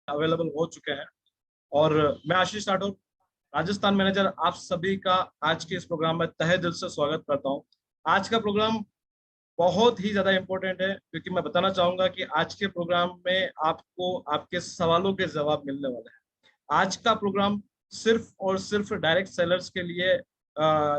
Available हो चुके हैं। और मैं आशीष राठौर, राजस्थान मैनेजर, आप सभी का आज के इस प्रोग्राम में तहे दिल से स्वागत करता हूं। आज का प्रोग्राम बहुत ही ज्यादा इंपॉर्टेंट है, क्योंकि मैं बताना चाहूंगा कि आज के प्रोग्राम में आपको आपके सवालों के जवाब मिलने वाले हैं। आज का प्रोग्राम सिर्फ और सिर्फ डायरेक्ट सेलर्स के लिए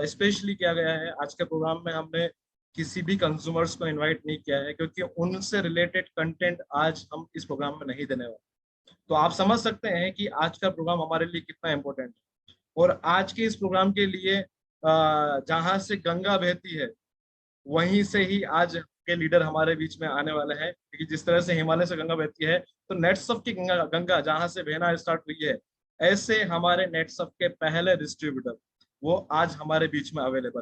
स्पेशली किया गया है। आज के प्रोग्राम में हमने किसी भी कंज्यूमर्स को इनवाइट नहीं किया है, क्योंकि उनसे रिलेटेड कंटेंट आज हम इस प्रोग्राम में नहीं देने वाले। तो आप समझ सकते हैं कि आज का प्रोग्राम हमारे लिए कितना इम्पोर्टेंट है। और आज के इस प्रोग्राम के लिए जहां से गंगा बहती है वहीं से ही आज के लीडर हमारे बीच में आने वाले हैं, क्योंकि जिस तरह से हिमालय से गंगा बहती है, तो नेटसफ की गंगा गंगा जहां से बहना स्टार्ट हुई है, ऐसे हमारे नेटसफ के पहले डिस्ट्रीब्यूटर वो आज हमारे बीच में अवेलेबल।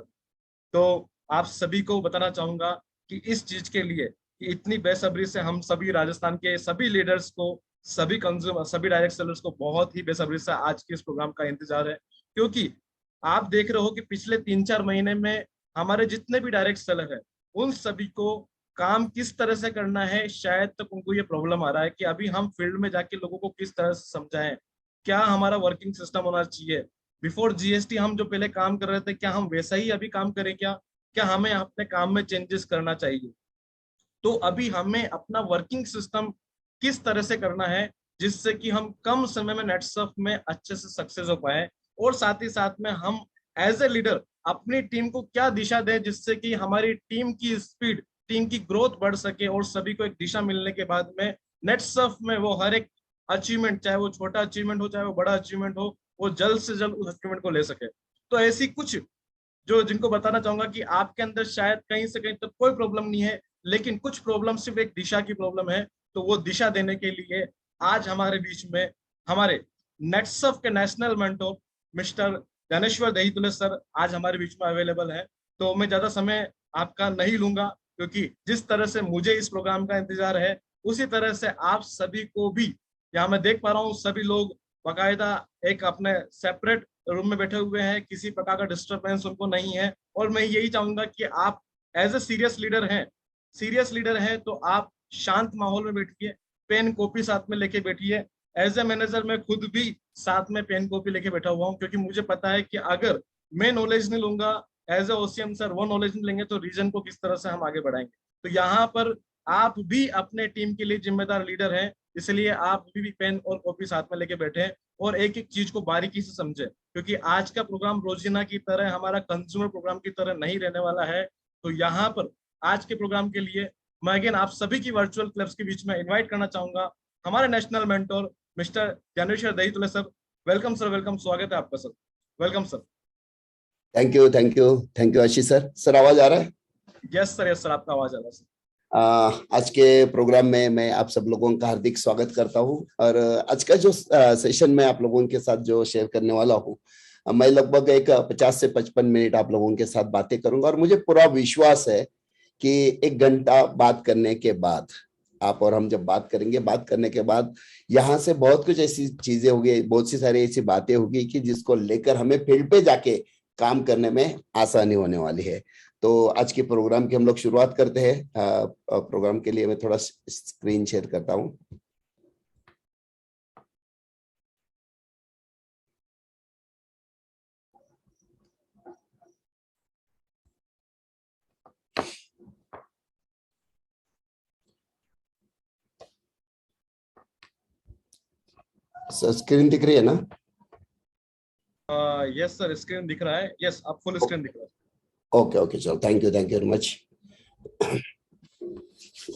तो आप सभी को बताना चाहूंगा कि इस चीज के लिए कि इतनी बेसब्री से हम सभी राजस्थान के सभी लीडर्स को, सभी कंज्यूमर, सभी डायरेक्ट सेलर्स को बहुत ही बेसब्री से आज के इस प्रोग्राम का इंतजार है। क्योंकि आप देख रहे हो कि पिछले 3-4 महीने में हमारे जितने भी डायरेक्ट सेलर है उन सभी को काम किस तरह से करना है, शायद तक उनको ये प्रॉब्लम आ रहा है कि अभी हम फील्ड में जाके लोगों को किस तरह से समझाएं, क्या हमारा वर्किंग सिस्टम होना चाहिए। बिफोर जीएसटी हम जो पहले काम कर रहे थे, क्या हम वैसा ही अभी काम करें, क्या क्या हमें अपने काम में चेंजेस करना चाहिए। तो अभी हमें अपना वर्किंग सिस्टम किस तरह से करना है जिससे कि हम कम समय में नेटसर्फ में अच्छे से सक्सेस हो पाए, और साथ ही साथ में हम एज ए लीडर अपनी टीम को क्या दिशा दें जिससे कि हमारी टीम की स्पीड, टीम की ग्रोथ बढ़ सके, और सभी को एक दिशा मिलने के बाद में नेटसर्फ में वो हर एक अचीवमेंट, चाहे वो छोटा अचीवमेंट हो चाहे वो बड़ा अचीवमेंट हो, वो जल्द से जल्द उस अचीवमेंट को ले सके। तो ऐसी कुछ जो जिनको बताना चाहूंगा कि आपके अंदर शायद कहीं से कहीं तक कोई प्रॉब्लम नहीं है, लेकिन कुछ प्रॉब्लम सिर्फ एक दिशा की प्रॉब्लम है। तो वो दिशा देने के लिए आज हमारे बीच में हमारे नेटसर्फ के national mentor mister Dnyaneshwar Dahitule sir आज हमारे बीच में अवेलेबल है। तो मैं ज्यादा समय आपका नहीं लूंगा, क्योंकि जिस तरह से मुझे इस प्रोग्राम का इंतजार है उसी तरह से आप सभी को भी, यहाँ मैं देख पा रहा हूँ सभी लोग बाकायदा एक अपने सेपरेट रूम में बैठे हुए हैं, किसी प्रकार का डिस्टरबेंस उनको नहीं है। और मैं यही चाहूंगा कि आप एज ए सीरियस लीडर हैं तो आप शांत माहौल में बैठिए, पेन कॉपी साथ में लेके बैठिए। एज ए मैनेजर मैं खुद भी साथ में पेन कॉपी लेके बैठा हुआ हूँ, क्योंकि मुझे पता है कि अगर मैं नॉलेज नहीं लूंगा, एज ए ओसीएम सर वो नॉलेज नहीं लेंगे, तो रीजन को किस तरह से हम आगे बढ़ाएंगे। तो यहाँ पर आप भी अपने टीम के लिए जिम्मेदार लीडर हैं, इसलिए आप भी पेन और कॉपी साथ में लेके बैठे और एक एक चीज को बारीकी से समझे, क्योंकि आज का प्रोग्राम रोजीना की तरह, हमारा कंज्यूमर प्रोग्राम की तरह नहीं रहने वाला है। तो यहाँ पर आज के प्रोग्राम के लिए मैं अगेन आप सभी की वर्चुअल क्लब्स के बीच में इनवाइट करना चाहूंगा हमारे national mentor mister Dnyaneshwar Dahitule sir. Welcome sir, welcome, स्वागत है आपका sir. Welcome sir. Thank you, thank you, thank you Ashish sir. Sir आवाज आ रहा है? यस सर, यस सर, आपका आवाज आ रहा है सर। आज के प्रोग्राम में मैं आप सब लोगों का हार्दिक स्वागत करता हूं। और आज का जो सेशन मैं आप लोगों के साथ जो शेयर करने वाला हूं, मैं लगभग एक 50 से 55 मिनट आप लोगों के साथ बातें करूंगा। और मुझे पूरा विश्वास है कि 1 घंटा बात करने के बाद, आप और हम जब बात करेंगे, बात करने के बाद यहाँ से बहुत कुछ ऐसी चीजें होगी, बहुत सी सारी ऐसी बातें होगी कि जिसको लेकर हमें फील्ड पे जाके काम करने में आसानी होने वाली है। तो आज के प्रोग्राम की हम लोग शुरुआत करते हैं। प्रोग्राम के लिए मैं थोड़ा स्क्रीन शेयर करता हूं। सर स्क्रीन दिख रही है ना? यस सर, स्क्रीन दिख रहा है। यस, आप फुल स्क्रीन दिख रहा है। ओके ओके, चलो, thank you very much.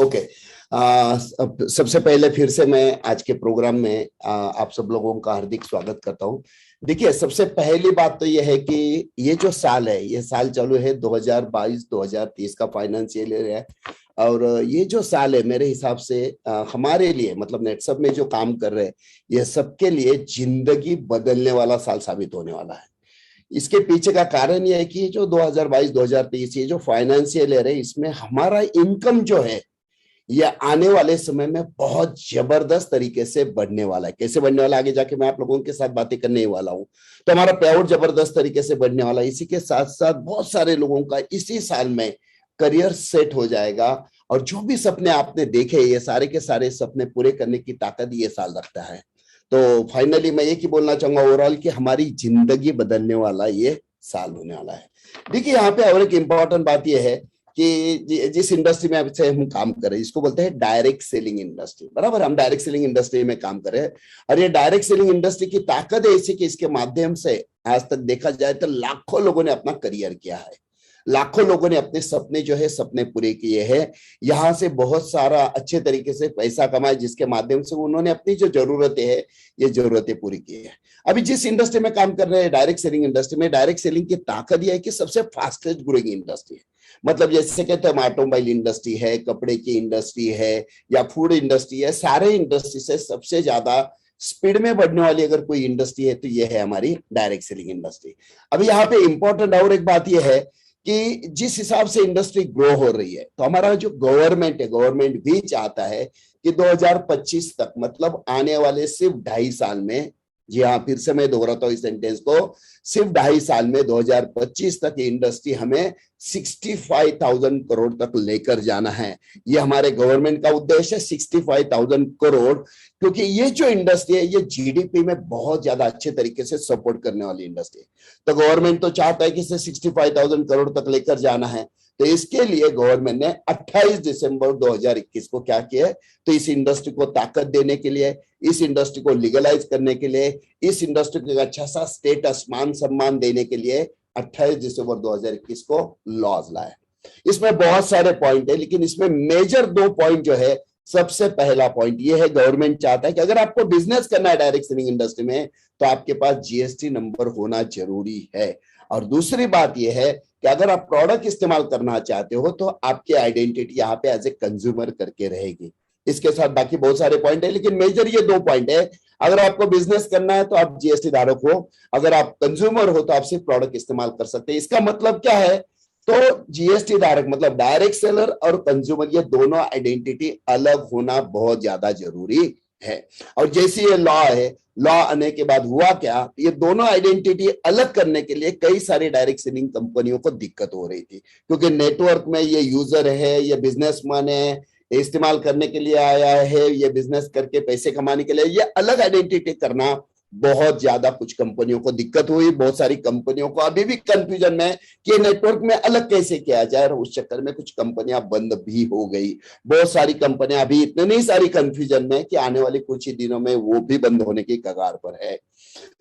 Okay, सबसे पहले फिर से मैं आज के प्रोग्राम में आप सब लोगों का हार्दिक स्वागत करता हूं। देखिए, सबसे पहली बात तो यह है कि ये जो साल है, ये साल चालू है 2022-2023 का फाइनेंशियल ईयर है। और ये जो साल है मेरे हिसाब से हमारे लिए, मतलब नेटसर्फ में जो काम कर रहे हैं, ये सबके लिए जिंदगी बदलने वाला साल साबित होने वाला है। इसके पीछे का कारण यह है कि जो 2022-2023 ये जो फाइनेंशियल ईयर है, इसमें हमारा इनकम जो है ये आने वाले समय में बहुत जबरदस्त तरीके से बढ़ने वाला है। कैसे बढ़ने वाला, आगे जाके मैं आप लोगों के साथ बातें करने ही वाला हूं। तो हमारा पे आउट जबरदस्त तरीके से बढ़ने वाला है। इसी के साथ साथ बहुत सारे लोगों का इसी साल में करियर सेट हो जाएगा और जो भी सपने आपने देखे ये सारे के सारे सपने पूरे करने की ताकत ये साल रखता है। तो फाइनली मैं ये की बोलना चाहूंगा ओवरऑल कि हमारी जिंदगी बदलने वाला ये साल होने वाला है। देखिए यहाँ पे और एक इम्पॉर्टेंट बात यह है कि जिस इंडस्ट्री में अब से हम काम कर रहे हैं इसको बोलते हैं डायरेक्ट सेलिंग इंडस्ट्री, बराबर। हम डायरेक्ट सेलिंग इंडस्ट्री में काम कर रहे हैं और ये डायरेक्ट सेलिंग इंडस्ट्री की ताकत है ऐसी कि इसके माध्यम से आज तक देखा जाए तो लाखों लोगों ने अपना करियर किया है, लाखों लोगों ने अपने सपने जो है सपने पूरे किए हैं, यहाँ से बहुत सारा अच्छे तरीके से पैसा कमाए जिसके माध्यम से उन्होंने अपनी जो जरूरतें हैं ये जरूरतें पूरी की है। अभी जिस इंडस्ट्री में काम कर रहे हैं डायरेक्ट सेलिंग इंडस्ट्री में, डायरेक्ट सेलिंग की ताकत यह है कि सबसे फास्टेस्ट ग्रोइंग इंडस्ट्री है। मतलब जैसे कहते हैं ऑटोमोबाइल इंडस्ट्री है, कपड़े की इंडस्ट्री है या फूड इंडस्ट्री है, सारे इंडस्ट्री से सबसे ज्यादा स्पीड में बढ़ने वाली अगर कोई इंडस्ट्री है तो ये है हमारी डायरेक्ट सेलिंग इंडस्ट्री। अभी यहाँ पे इंपॉर्टेंट और एक बात यह है कि जिस हिसाब से इंडस्ट्री ग्रो हो रही है तो हमारा जो गवर्नमेंट है, गवर्नमेंट भी चाहता है कि 2025 तक मतलब आने वाले सिर्फ 2.5 साल में, जी हाँ फिर से मैं दोहराता हूँ इस सेंटेंस को, सिर्फ 2.5 साल में 2025 तक ये इंडस्ट्री हमें 65,000 करोड़ तक लेकर जाना है। ये हमारे गवर्नमेंट का उद्देश्य है 65,000 करोड़, क्योंकि ये जो इंडस्ट्री है ये जीडीपी में बहुत ज्यादा अच्छे तरीके से सपोर्ट करने वाली इंडस्ट्री है। तो गवर्नमेंट तो चाहता है कि इसे 65,000 करोड़ तक लेकर जाना है, तो इसके लिए गवर्नमेंट ने 28 दिसंबर 2021 को क्या किया है, तो इस इंडस्ट्री को ताकत देने के लिए, इस इंडस्ट्री को लीगलाइज करने के लिए, इस इंडस्ट्री को अच्छा सा स्टेटस मान सम्मान देने के लिए 28 दिसंबर 2021 को लॉज लाया। इसमें बहुत सारे पॉइंट है लेकिन इसमें मेजर 2 पॉइंट जो है, सबसे पहला पॉइंट ये है गवर्नमेंट चाहता है कि अगर आपको बिजनेस करना है डायरेक्ट सेलिंग इंडस्ट्री में तो आपके पास जीएसटी नंबर होना जरूरी है। और दूसरी बात यह है कि अगर आप प्रोडक्ट इस्तेमाल करना चाहते हो तो आपकी आइडेंटिटी यहाँ पे एज ए कंज्यूमर करके रहेगी। इसके साथ बाकी बहुत सारे पॉइंट है लेकिन मेजर ये 2 पॉइंट है। अगर आपको बिजनेस करना है तो आप जीएसटी धारक हो, अगर आप कंज्यूमर हो तो आप सिर्फ प्रोडक्ट इस्तेमाल कर सकते हैं। इसका मतलब क्या है, तो जीएसटी धारक मतलब डायरेक्ट सेलर और कंज्यूमर ये दोनों आइडेंटिटी अलग होना बहुत ज्यादा जरूरी है। और जैसे ये लॉ है, लॉ आने के बाद हुआ क्या, ये दोनों आइडेंटिटी अलग करने के लिए कई सारी डायरेक्ट सेलिंग कंपनियों को दिक्कत हो रही थी, क्योंकि नेटवर्क में ये यूजर है, ये बिजनेसमैन है, इस्तेमाल करने के लिए आया है, ये बिजनेस करके पैसे कमाने के लिए, ये अलग आइडेंटिटी करना बहुत ज्यादा कुछ कंपनियों को दिक्कत हुई। बहुत सारी कंपनियों को अभी भी कंफ्यूजन में कि नेटवर्क में अलग कैसे किया जाए, और उस चक्कर में कुछ कंपनियां बंद भी हो गई। बहुत सारी कंपनियां अभी इतनी सारी कंफ्यूजन में कि आने वाले कुछ ही दिनों में वो भी बंद होने की कगार पर है।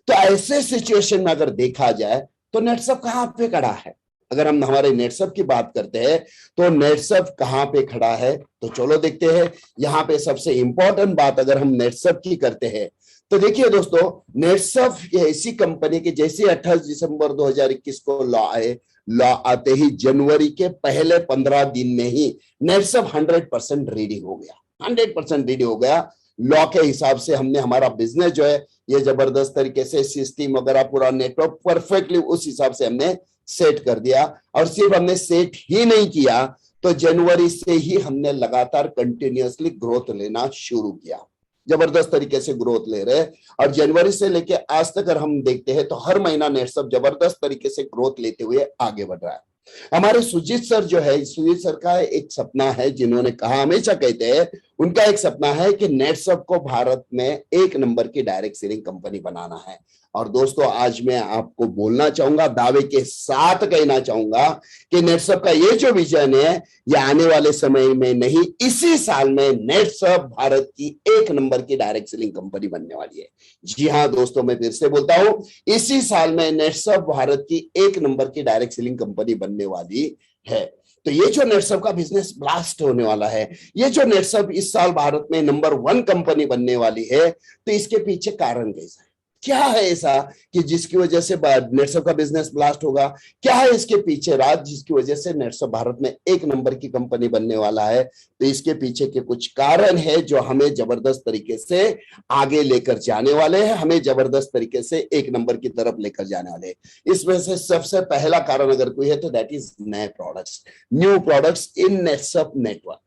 तो ऐसे सिचुएशन में अगर देखा जाए तो नेटसप कहाँ पे खड़ा है। अगर हम हमारे नेटसप की बात करते हैं तो नेटसप कहाँ पे खड़ा है, तो चलो देखते हैं। यहाँ पे सबसे इंपॉर्टेंट बात अगर हम नेटसप की करते हैं तो देखिए दोस्तों, नेटसप ये ऐसी कंपनी की जैसे 28 दिसंबर 2021 को लॉ आए, लॉ आते ही जनवरी के पहले 15 दिन में ही नेटसप 100% रेडी हो गया, 100% रेडी हो गया। लॉ के हिसाब से हमने हमारा बिजनेस जो है ये जबरदस्त तरीके से सिस्टम वगैरह पूरा नेटवर्क परफेक्टली उस हिसाब से हमने सेट कर दिया। और सिर्फ हमने सेट ही नहीं किया तो जनवरी से ही हमने लगातार कंटिन्यूअसली ग्रोथ लेना शुरू किया, जबरदस्त तरीके से ग्रोथ ले रहे हैं। और जनवरी से लेके आज तक अगर हम देखते हैं तो हर महीना नेटसप जबरदस्त तरीके से ग्रोथ लेते हुए आगे बढ़ रहा है। हमारे सुजीत सर जो है, सुजीत सर का एक सपना है, जिन्होंने कहा, हमेशा कहते हैं उनका एक सपना है कि नेटसप को भारत में 1 नंबर की डायरेक्ट सेलिंग कंपनी बनाना है। और दोस्तों आज मैं आपको बोलना चाहूंगा, दावे के साथ कहना चाहूंगा कि नेटसप का ये जो विजन है ये आने वाले समय में नहीं, इसी साल में नेटसप भारत की 1 नंबर की डायरेक्ट सेलिंग कंपनी बनने वाली है। जी हाँ दोस्तों, मैं फिर से बोलता हूं, इसी साल में नेटसप भारत की 1 नंबर की डायरेक्ट सेलिंग कंपनी बनने वाली है। तो ये जो नेटसप का बिजनेस ब्लास्ट होने वाला है, ये जो नेटसप इस साल भारत में नंबर 1 कंपनी बनने वाली है, तो इसके पीछे कारण कैसा है, क्या है ऐसा कि जिसकी वजह से नेटसप का बिजनेस ब्लास्ट होगा, क्या है इसके पीछे राज जिसकी वजह से नेटसप भारत में 1 नंबर की कंपनी बनने वाला है। तो इसके पीछे के कुछ कारण है जो हमें जबरदस्त तरीके से आगे लेकर जाने वाले हैं, हमें जबरदस्त तरीके से 1 नंबर की तरफ लेकर जाने वाले हैं। इसमें से सबसे पहला कारण अगर कोई है तो दैट इज नए products, new products in Netsurf network.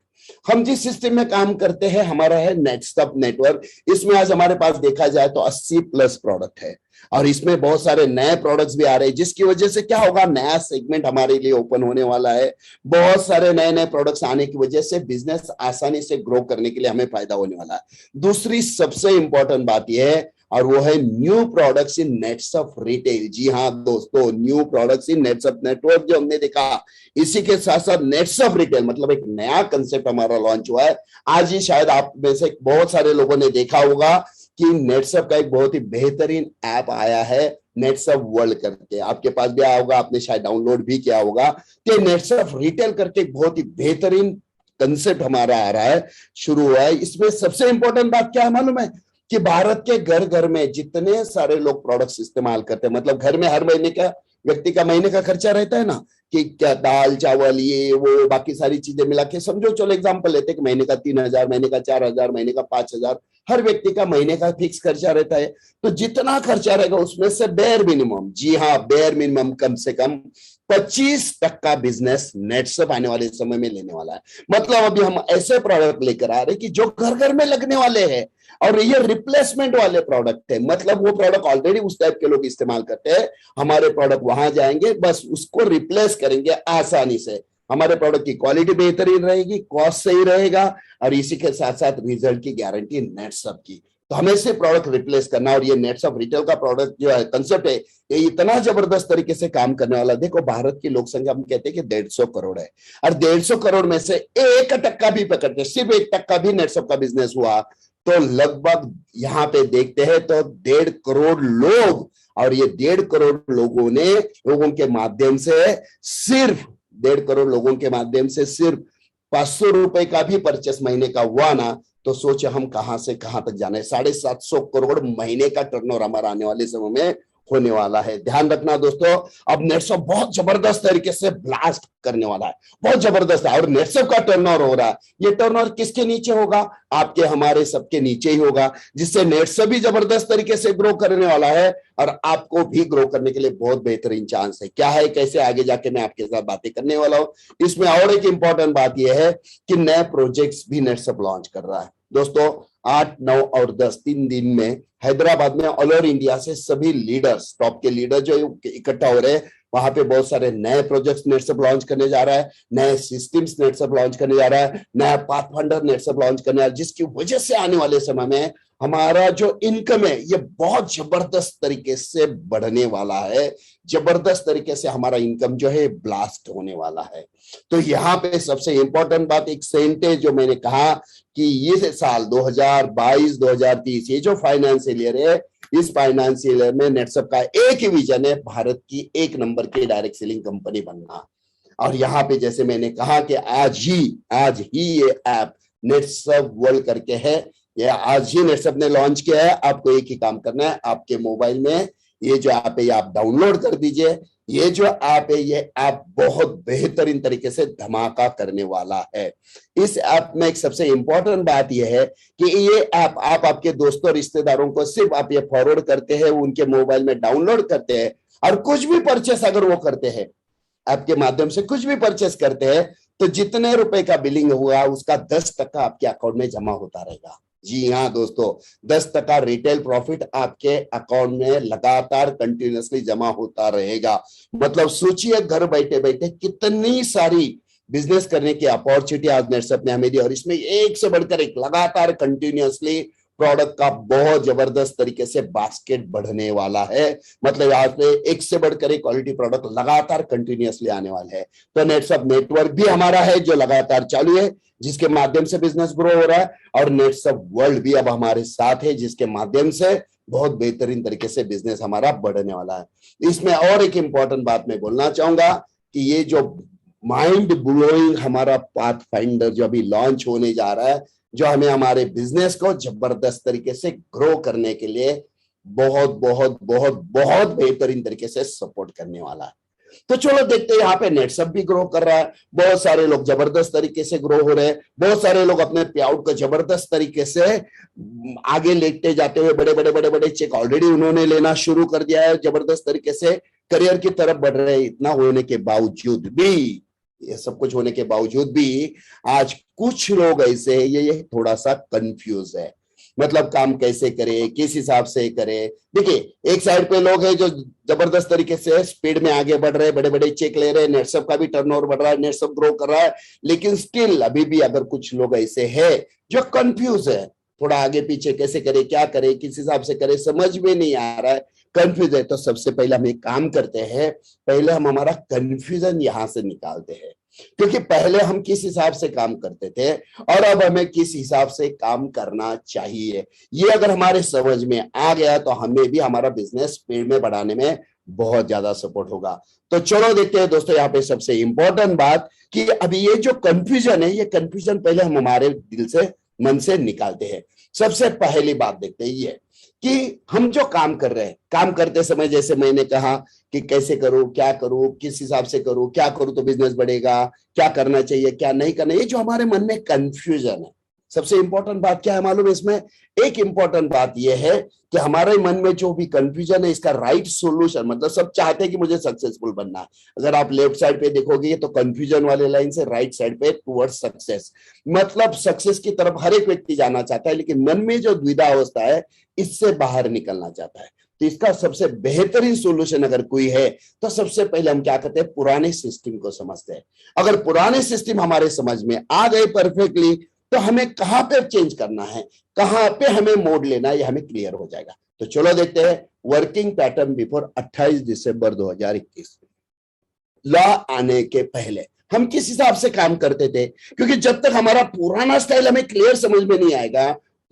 हम जिस सिस्टम में काम करते हैं हमारा है नेटसब नेटवर्क। इसमें आज हमारे पास देखा जाए तो 80 प्लस प्रोडक्ट है और इसमें बहुत सारे नए प्रोडक्ट्स भी आ रहे हैं, जिसकी वजह से क्या होगा, नया सेगमेंट हमारे लिए ओपन होने वाला है। बहुत सारे नए नए प्रोडक्ट्स आने की वजह से बिजनेस आसानी से ग्रो करने के लिए हमें फायदा होने वाला है। दूसरी सबसे इंपॉर्टेंट बात यह है और वो है न्यू प्रोडक्ट्स इन नेटसब रिटेल। जी हाँ दोस्तों, न्यू प्रोडक्ट्स इन नेटसब नेटवर्क जो हमने देखा, इसी के साथ साथ नेटसब रिटेल मतलब एक नया कंसेप्ट हमारा लॉन्च हुआ है। आज ही शायद आप में से बहुत सारे लोगों ने देखा होगा कि नेटसब का एक बहुत ही बेहतरीन ऐप आया है, नेटसब वर्ल्ड करके। आपके पास भी आया होगा, आपने शायद डाउनलोड भी किया होगा। कि नेटसब रिटेल करके एक बहुत ही बेहतरीन कंसेप्ट हमारा आ रहा है, शुरू हुआ है। इसमें सबसे इंपॉर्टेंट बात क्या है मालूम है कि भारत के घर घर में जितने सारे लोग प्रोडक्ट्स इस्तेमाल करते हैं, मतलब घर में हर महीने का व्यक्ति का महीने का खर्चा रहता है ना, कि क्या दाल चावल ये वो बाकी सारी चीजें मिला के समझो, चलो एग्जांपल लेते हैं कि महीने का 3,000, महीने का 4,000, महीने का 5,000, हर व्यक्ति का महीने का फिक्स खर्चा रहता है। तो जितना खर्चा रहेगा उसमें से बेयर मिनिमम, जी हाँ बेयर मिनिमम, कम से कम 25% बिजनेस नेटसब आने वाले समय में लेने वाला है। मतलब अभी हम ऐसे प्रोडक्ट लेकर आ रहे हैं कि जो घर घर में लगने वाले हैं और ये रिप्लेसमेंट वाले प्रोडक्ट है। मतलब वो प्रोडक्ट ऑलरेडी उस टाइप के लोग इस्तेमाल करते हैं, हमारे प्रोडक्ट वहां जाएंगे, बस उसको रिप्लेस करेंगे आसानी से। हमारे प्रोडक्ट की क्वालिटी बेहतरीन रहेगी, कॉस्ट सही रहेगा और इसी के साथ साथ रिजल्ट की गारंटी नेटसब की। तो हमें से प्रोडक्ट रिप्लेस करना, और ये नेटसब रिटेल का प्रोडक्ट जो है कंसेप्ट है, ये इतना जबरदस्त तरीके से काम करने वाला। देखो भारत की लोक संख्या हम कहते हैं कि 150 करोड़ है और 150 करोड़ में से 1% भी पकड़ते, सिर्फ 1% भी नेटसब का बिजनेस हुआ तो लगभग यहाँ पे देखते हैं तो 1.5 करोड़ लोग, और ये 1.5 करोड़ लोगों के माध्यम से सिर्फ 1.5 करोड़ लोगों के माध्यम से सिर्फ 500 रुपए का भी परचेस महीने का हुआ ना, तो सोचे हम कहां से कहां तक जाने। 750 करोड़ महीने का टर्नओवर हमारा आने वाले समय में होने वाला है। ध्यान रखना दोस्तों, अब नेटसब बहुत जबरदस्त तरीके से ब्लास्ट करने वाला है, बहुत जबरदस्त है। और नेटसब का टर्नओवर हो रहा है, ये टर्नओवर किसके नीचे होगा, आपके हमारे सबके नीचे ही होगा, जिससे नेटसब भी जबरदस्त तरीके से ग्रो करने वाला है और आपको भी ग्रो करने के लिए बहुत बेहतरीन चांस है। क्या है कैसे, आगे जाके मैं आपके साथ बातें करने वाला हूं। इसमें और एक इंपॉर्टेंट बात यह है कि नए प्रोजेक्ट्स भी नेटसब लॉन्च कर रहा है दोस्तों। 8, 9 और 10 3 दिन में हैदराबाद में ऑल ओवर इंडिया से सभी लीडर्स, टॉप के लीडर जो इकट्ठा हो रहे हैं, वहां पे बहुत सारे नए प्रोजेक्ट्स नेटसब लॉन्च करने जा रहा है, नए सिस्टम्स नेटसब लॉन्च करने जा रहा है, नया पाथफाइंडर नेटसब लॉन्च करने जा रहा है, जिसकी वजह से आने वाले समय में हमारा जो इनकम है ये बहुत जबरदस्त तरीके से बढ़ने वाला है। जबरदस्त तरीके से हमारा इनकम जो है ब्लास्ट होने वाला है। तो यहाँ पे सबसे इंपॉर्टेंट बात, एक सेंटेज जो मैंने कहा कि ये साल 2022-2030 ये जो फाइनेंशियल ईयर है, इस फाइनेंशियल ईयर में नेटसब का एक ही विजन है, भारत की 1 नंबर की डायरेक्ट सेलिंग कंपनी बनना। और यहाँ पे जैसे मैंने कहा कि आज ही ये ऐप नेटसब वर्ल्ड करके है, ये आज ही नेटसब ने लॉन्च किया है। आपको एक ही काम करना है, आपके मोबाइल में ये जो ऐप है ये आप डाउनलोड कर दीजिए। ये जो ऐप है ये ऐप बहुत बेहतरीन तरीके से धमाका करने वाला है। इस ऐप में एक सबसे इंपॉर्टेंट बात यह है कि ये ऐप आप आपके दोस्तों रिश्तेदारों को सिर्फ आप ये फॉरवर्ड करते हैं, उनके मोबाइल में डाउनलोड करते हैं और कुछ भी परचेस अगर वो करते हैं ऐप के माध्यम से, कुछ भी परचेस करते हैं, तो जितने रुपए का बिलिंग हुआ उसका 10% आपके अकाउंट में जमा होता रहेगा। जी हाँ दोस्तों, 10% रिटेल प्रॉफिट आपके अकाउंट में लगातार कंटिन्यूअसली जमा होता रहेगा। मतलब सोचिए घर बैठे बैठे कितनी सारी बिजनेस करने की अपॉर्चुनिटी आज नेटसब ने हमें दी, और इसमें एक से बढ़कर एक लगातार कंटिन्यूअसली प्रोडक्ट का बहुत जबरदस्त तरीके से बास्केट बढ़ने वाला है। मतलब यहाँ पे एक से बढ़कर एक क्वालिटी प्रोडक्ट लगातार कंटिन्यूअसली आने वाले हैं। तो नेटसब नेटवर्क भी हमारा है जो लगातार चालू है, जिसके माध्यम से बिजनेस ग्रो हो रहा है, और नेटसब वर्ल्ड भी अब हमारे साथ है, जिसके माध्यम से बहुत बेहतरीन तरीके से बिजनेस हमारा बढ़ने वाला है। इसमें और एक इंपॉर्टेंट बात मैं बोलना चाहूंगा कि ये जो माइंड ब्लोइंग हमारा पाथफाइंडर जो अभी लॉन्च होने जा रहा है, जो हमें हमारे बिजनेस को जबरदस्त तरीके से ग्रो करने के लिए बहुत बहुत बहुत बहुत बेहतरीन तरीके से सपोर्ट करने वाला है। तो चलो देखते हैं, यहाँ पे नेटसब भी ग्रो कर रहा है, बहुत सारे लोग जबरदस्त तरीके से ग्रो हो रहे हैं, बहुत सारे लोग अपने पे आउट को जबरदस्त तरीके से आगे लेते जाते हुए बड़े बड़े बड़े बड़े चेक ऑलरेडी उन्होंने लेना शुरू कर दिया है, जबरदस्त तरीके से करियर की तरफ बढ़ रहे हैं। इतना होने के बावजूद भी ये सब कुछ होने के बावजूद भी आज कुछ लोग ऐसे हैं, ये थोड़ा सा कंफ्यूज है, मतलब काम कैसे करे, किस हिसाब से करे। देखिए एक साइड पे लोग हैं जो जबरदस्त तरीके से स्पीड में आगे बढ़ रहे हैं, बड़े बड़े चेक ले रहे हैं, नेटसप का भी टर्नओवर बढ़ रहा है, नेटसप ग्रो कर रहा है, लेकिन स्टिल अभी भी अगर कुछ लोग ऐसे हैं जो कंफ्यूज है, थोड़ा आगे पीछे कैसे करे, क्या करे, किस हिसाब से करे, समझ में नहीं आ रहा है, कंफ्यूज है, तो सबसे पहले हम एक काम करते हैं, पहले हम हमारा कंफ्यूजन यहां से निकालते हैं, क्योंकि पहले हम किस हिसाब से काम करते थे और अब हमें किस हिसाब से काम करना चाहिए, ये अगर हमारे समझ में आ गया तो हमें भी हमारा बिजनेस स्पीड में बढ़ाने में बहुत ज्यादा सपोर्ट होगा। तो चलो देखते हैं दोस्तों, यहाँ पे सबसे इंपॉर्टेंट बात कि अभी ये जो कंफ्यूजन है, ये कंफ्यूजन पहले हम हमारे दिल से, मन से निकालते हैं। सबसे पहली बात देखते हैं ये कि हम जो काम कर रहे हैं, काम करते समय जैसे मैंने कहा कि कैसे करूं, क्या करूं, किस हिसाब से करूं, क्या करूं तो बिजनेस बढ़ेगा, क्या करना चाहिए, क्या नहीं करना, ये जो हमारे मन में कंफ्यूजन है, सबसे इंपॉर्टेंट बात क्या है मालूम है इसमें? एक इंपॉर्टेंट बात यह है कि हमारे मन में जो भी कंफ्यूजन है, इसका राइट सॉल्यूशन, मतलब सब चाहते हैं कि मुझे सक्सेसफुल बनना है। अगर आप लेफ्ट साइड पे देखोगे तो कंफ्यूजन वाले लाइन से राइट साइड पे टुवर्ड्स सक्सेस, मतलब सक्सेस की तरफ हर एक व्यक्ति जाना चाहता है, लेकिन मन में जो द्विधा अवस्था है इससे बाहर निकलना चाहता है। तो इसका सबसे बेहतरीन सॉल्यूशन अगर कोई है तो सबसे पहले हम क्या करते हैं, पुराने सिस्टम को समझते हैं। अगर पुराने सिस्टम हमारे समझ में आ गए परफेक्टली, तो हमें कहां पे चेंज करना है, कहां पे हमें मोड लेना है, ये हमें क्लियर हो जाएगा। तो चलो देखते हैं वर्किंग पैटर्न बिफोर 28 दिसंबर 2021। लॉ आने के पहले हम किस हिसाब से काम करते थे, क्योंकि जब तक हमारा पुराना स्टाइल हमें क्लियर समझ में नहीं आएगा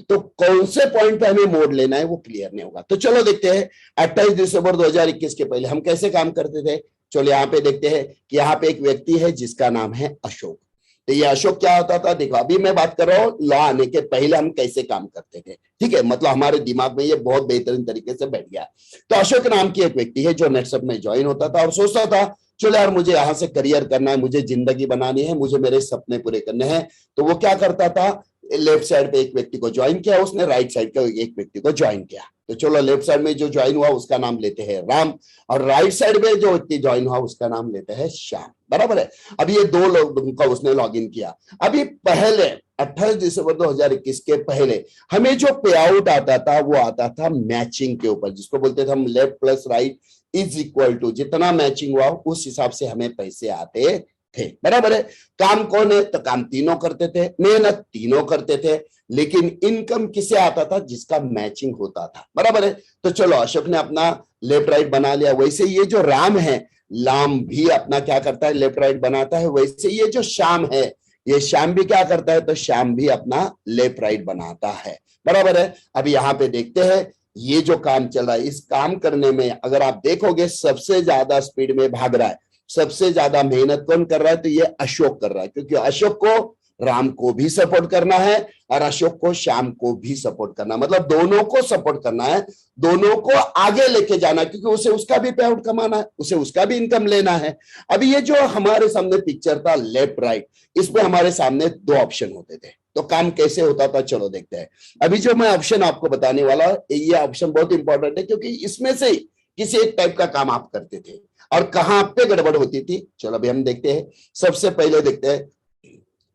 तो कौन से पॉइंट पे हमें मोड लेना है वो क्लियर नहीं होगा। तो चलो देखते हैं 28 दिसंबर 2021 के पहले हम कैसे काम करते थे। चलो यहाँ पे देखते हैं कि यहाँ पे एक व्यक्ति है जिसका नाम है अशोक। तो ये अशोक क्या होता था, देखो अभी मैं बात कर रहा हूं लॉ आने के पहले हम कैसे काम करते थे, ठीक है, मतलब हमारे दिमाग में ये बहुत बेहतरीन तरीके से बैठ गया। तो अशोक नाम की एक व्यक्ति है जो नेटसप में ज्वाइन होता था और सोचता था चलो यार मुझे यहां से करियर करना है, मुझे जिंदगी बनानी है, मुझे मेरे सपने पूरे करने हैं। तो वो क्या करता था, लेफ्ट साइड पे एक व्यक्ति को ज्वाइन किया उसने, राइट साइड का एक व्यक्ति को ज्वाइन किया। तो चलो लेफ्ट साइड में जो ज्वाइन हुआ उसका नाम लेते हैं राम, और राइट साइड में जो व्यक्ति ज्वाइन हुआ उसका नाम लेते हैं श्याम, बराबर है। अब ये दो लोगों का उसने लॉग इन किया। अभी पहले 28 दिसंबर 2021 के पहले हमें जो पे आउट आता था वो आता था मैचिंग के ऊपर, जिसको बोलते थे हम left plus right is equal to, जितना मैचिंग हुआ उस हिसाब से हमें पैसे आते थे, बराबर है। काम कौन है, तो काम तीनों करते थे, मेहनत तीनों करते थे, लेकिन इनकम किसे आता था, जिसका मैचिंग होता था, बराबर है। तो चलो अशोक ने अपना लेफ्ट राइट बना लिया, वैसे ये जो राम है, लाम भी अपना क्या करता है, लेफ्ट राइट बनाता है। वैसे ये जो श्याम है, ये श्याम भी क्या करता है, तो श्याम भी अपना लेफ्ट राइट बनाता है, बराबर है। अब यहाँ पे देखते हैं ये जो काम चल रहा है, इस काम करने में अगर आप देखोगे सबसे ज्यादा स्पीड में भाग रहा है, सबसे ज्यादा मेहनत कौन कर रहा है, तो ये अशोक कर रहा है, क्योंकि अशोक को राम को भी सपोर्ट करना है और अशोक को श्याम को भी सपोर्ट करना है, मतलब दोनों को सपोर्ट करना है, दोनों को आगे लेके जाना है, क्योंकि उसे उसका भी पे आउट कमाना है, उसे उसका भी इनकम लेना है। अभी ये जो हमारे सामने पिक्चर था लेफ्ट राइट, इसमें हमारे सामने दो ऑप्शन होते थे। तो काम कैसे होता था, चलो देखते हैं। अभी जो मैं ऑप्शन आपको बताने वाला, ये ऑप्शन बहुत इंपॉर्टेंट है, क्योंकि इसमें से किसी एक टाइप का काम आप करते थे और कहां पे गड़बड़ होती थी। चलो अभी हम देखते हैं। सबसे पहले देखते हैं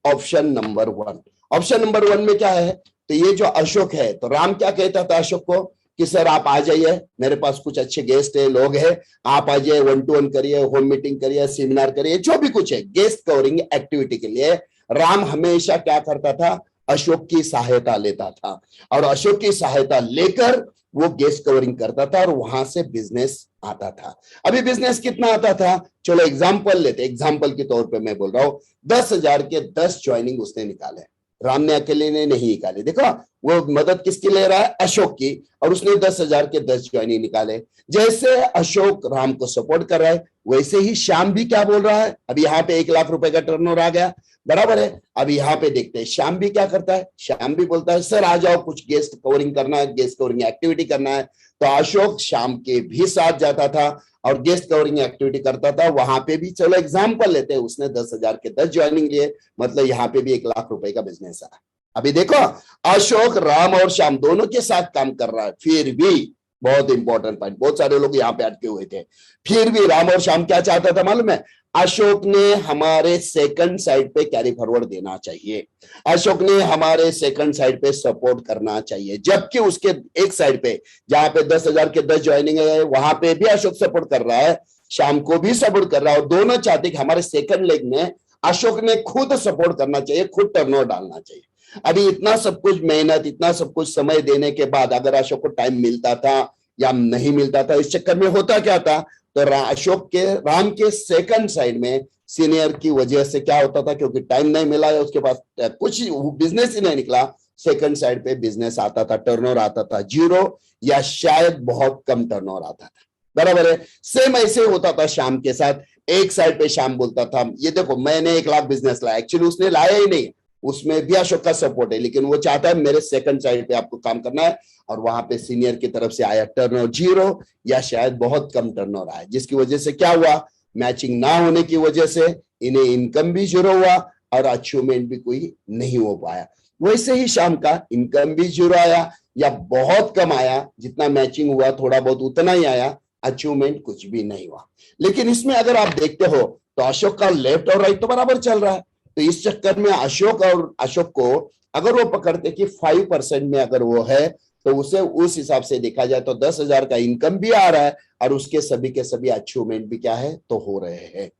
ऑप्शन नंबर 1। ऑप्शन नंबर 1 में क्या है, तो ये जो अशोक है, तो राम क्या कहता था अशोक को कि सर आप आ जाइए, मेरे पास कुछ अच्छे गेस्ट है, लोग हैं, आप आ जाइए, 1-to-1 करिए, होम मीटिंग करिए, सेमिनार करिए, जो भी कुछ है गेस्ट कवरिंग एक्टिविटी के लिए राम हमेशा क्या करता था, अशोक की सहायता लेता था, और अशोक की सहायता लेकर वो गेस्ट कवरिंग करता था और वहां से बिजनेस आता था। अभी बिजनेस कितना आता था, चलो एग्जांपल लेते, एग्जांपल के तौर पे मैं बोल रहा हूं 10,000 के 10 ज्वाइनिंग उसने निकाले, राम ने अकेले ने नहीं निकाले। देखो वो मदद किसकी ले रहा है, अशोक की, और उसने 10,000 के 10 ज्वाइनिंग निकाले। जैसे अशोक राम को सपोर्ट कर रहा है, वैसे ही श्याम भी क्या बोल रहा है, अब यहाँ पे 1 लाख रुपए का टर्नओवर आ गया, बराबर है। अब यहाँ पे देखते हैं श्याम भी क्या करता है, श्याम भी बोलता है सर आ जाओ, कुछ गेस्ट कवरिंग करना है, गेस्ट कवरिंग एक्टिविटी करना है। तो अशोक श्याम के भी साथ जाता था और गेस्ट कवरिंग एक्टिविटी करता था। वहां पे भी चलो एग्जांपल लेते हैं, उसने 10,000 के 10 ज्वाइनिंग लिए, मतलब यहाँ पे भी 1 लाख रुपए का बिजनेस है। अभी देखो अशोक राम और श्याम दोनों के साथ काम कर रहा है, फिर भी बहुत इंपॉर्टेंट पॉइंट, बहुत सारे लोग यहाँ पे अटके हुए थे, फिर भी राम और श्याम क्या चाहता था मालूम है, अशोक ने हमारे सेकंड साइड पे कैरी फॉरवर्ड देना चाहिए, अशोक ने हमारे सेकंड साइड पे सपोर्ट करना चाहिए, जबकि उसके एक साइड पे जहां पे 10,000 के 10 ज्वाइनिंग है वहां पे भी अशोक सपोर्ट कर रहा है, शाम को भी सपोर्ट कर रहा है, और दोनों चाहते कि हमारे सेकंड लेग में अशोक ने खुद सपोर्ट करना चाहिए, खुद टर्नओवर डालना चाहिए। अभी इतना सब कुछ मेहनत, इतना सब कुछ समय देने के बाद अगर अशोक को टाइम मिलता था या नहीं मिलता था, इस चक्कर में होता क्या था, तो अशोक के राम के सेकंड साइड में सीनियर की वजह से क्या होता था, क्योंकि टाइम नहीं मिला या उसके पास कुछ बिजनेस ही नहीं निकला, सेकंड साइड पे बिजनेस आता था, टर्नओवर आता था 0 या शायद बहुत कम टर्नओवर आता था। बराबर है। सेम ऐसे होता था शाम के साथ, एक साइड पे शाम बोलता था ये देखो मैंने 1 लाख बिजनेस लाया, एक्चुअली उसने लाया ही नहीं, उसमें भी अशोक का सपोर्ट है, लेकिन वो चाहता है मेरे सेकंड साइड पे आपको काम करना है, और वहां पे सीनियर की तरफ से आया टर्नओवर 0 या शायद बहुत कम टर्नओवर आया, जिसकी वजह से क्या हुआ, मैचिंग ना होने की वजह से इन्हें इनकम भी 0 हुआ और अचीवमेंट भी कोई नहीं हो पाया। वैसे ही शाम का इनकम भी 0 आया या बहुत कम आया, जितना मैचिंग हुआ थोड़ा बहुत उतना ही आया, अचीवमेंट कुछ भी नहीं हुआ। लेकिन इसमें अगर आप देखते हो तो अशोक का लेफ्ट और राइट तो बराबर चल रहा है, तो इस चक्कर में अशोक को अगर वो पकड़ते कि 5% में अगर वो है तो उसे उस हिसाब से देखा जाए तो 10,000 का इनकम भी आ रहा है और उसके सभी के सभी अचीवमेंट भी क्या है तो हो रहे हैं।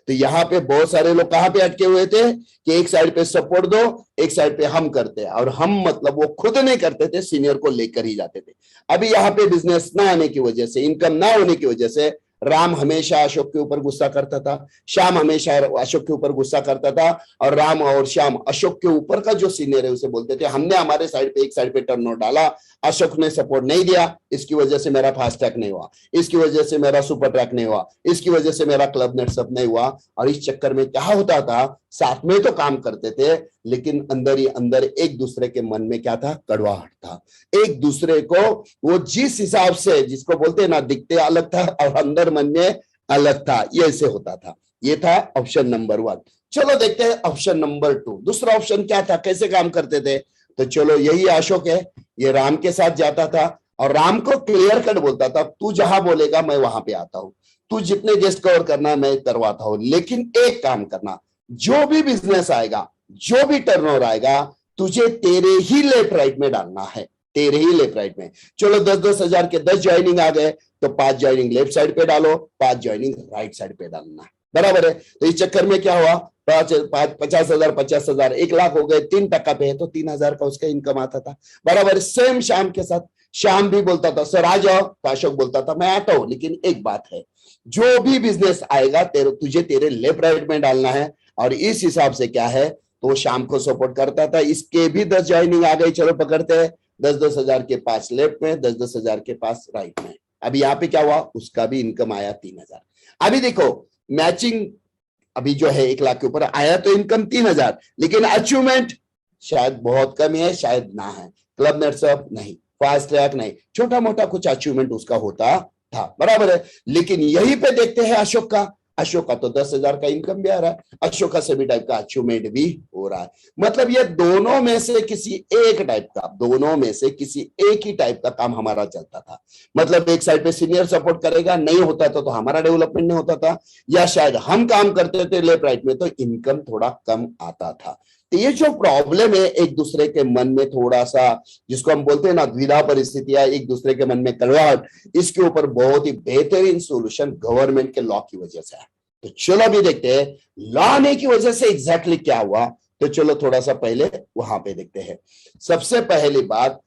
तो यहाँ पे बहुत सारे लोग कहां पे अटके हुए थे कि एक साइड पे सपोर्ट दो, एक साइड पे हम करते हैं, और हम मतलब वो खुद नहीं करते थे, सीनियर को लेकर ही जाते थे। अभी यहाँ पे बिजनेस ना आने की वजह से, इनकम ना होने की वजह से राम हमेशा अशोक के ऊपर गुस्सा करता था, श्याम हमेशा अशोक के ऊपर गुस्सा करता था, और राम और श्याम अशोक के ऊपर का जो सीनियर है उसे बोलते थे हमने हमारे साइड पे एक साइड पे टर्नओवर डाला, अशोक ने सपोर्ट नहीं दिया, इसकी वजह से मेरा फास्ट ट्रैक नहीं हुआ, इसकी वजह से मेरा सुपर ट्रैक नहीं हुआ, इसकी वजह से मेरा क्लब नेट सब नहीं हुआ। और इस चक्कर में क्या होता था, साथ में तो काम करते थे लेकिन अंदर ही अंदर एक दूसरे के मन में क्या था, कड़वाहट था, एक दूसरे को वो जिस हिसाब से जिसको बोलते हैं ना दिखते अलग था और अंदर मन में अलग था, ये ऐसे होता था। ये था ऑप्शन नंबर 1। चलो देखते हैं ऑप्शन नंबर 2। दूसरा ऑप्शन क्या था, कैसे काम करते थे, तो चलो यही अशोक है, ये राम के साथ जाता था और राम को क्लियर कट बोलता था तू जहां बोलेगा मैं वहां पे आता हूं, तू जितने गेस्ट कवर करना है मैं करवाता हूं, लेकिन एक काम करना, जो भी बिजनेस आएगा, जो भी टर्नओवर आएगा, तुझे तेरे ही लेफ्ट राइट में डालना है, तेरे ही लेफ्ट राइट में। चलो 10-10 हजार के 10 ज्वाइनिंग आ गए तो 5 ज्वाइनिंग लेफ्ट साइड पे डालो, 5 ज्वाइनिंग राइट साइड पे डालना, बराबर है। तो इस चक्कर में क्या हुआ, 50,000 50,000 1 लाख हो गए, 3% पे है तो 3,000 का उसका इनकम आता था, बराबर। सेम शाम के साथ, शाम भी बोलता था सर आ जाओ, तो अशोक बोलता था मैं आता हूं, लेकिन एक बात है, जो भी बिजनेस आएगा तुझे तेरे लेफ्ट राइट में डालना है। और इस हिसाब से क्या है तो शाम को सपोर्ट करता था। इसके भी 10 ज्वाइनिंग आ गई, चलो पकड़ते हैं, 10-10 हजार के पास लेफ्ट में, 10-10 हजार के पास राइट में। अभी यहाँ पे क्या हुआ, उसका भी इनकम आया 3,000। अभी देखो मैचिंग अभी जो है 1 लाख के ऊपर आया तो इनकम 3,000, लेकिन अचीवमेंट शायद बहुत कम है, शायद ना है, क्लब नेट सब नहीं, फास्ट ट्रैक नहीं, छोटा मोटा कुछ अचीवमेंट उसका होता था, बराबर है। लेकिन यहीं पे देखते हैं अशोक का, अशोक का तो 10,000 का इनकम भी आ रहा है, अशोक का सभी टाइप का अचीवमेंट भी हो रहा है। मतलब ये दोनों में से किसी एक टाइप का, दोनों में से किसी एक ही टाइप का काम हमारा चलता था। मतलब एक साइड पे सीनियर सपोर्ट करेगा, नहीं होता था तो हमारा डेवलपमेंट नहीं होता था, या शायद हम काम करते थे लेफ्ट राइट में तो इनकम थोड़ा कम आता था। तो ये जो प्रॉब्लम है एक दूसरे के मन में थोड़ा सा, जिसको हम बोलते हैं ना द्विधा परिस्थितियां, एक दूसरे के मन में कड़वाहट, इसके ऊपर बहुत ही बेहतरीन सॉल्यूशन गवर्नमेंट के लॉ की वजह से है। तो चलो अभी देखते हैं लॉ आने की वजह से एग्जैक्टली क्या हुआ। तो चलो थोड़ा सा पहले वहां पे देखते हैं। सबसे पहली बात,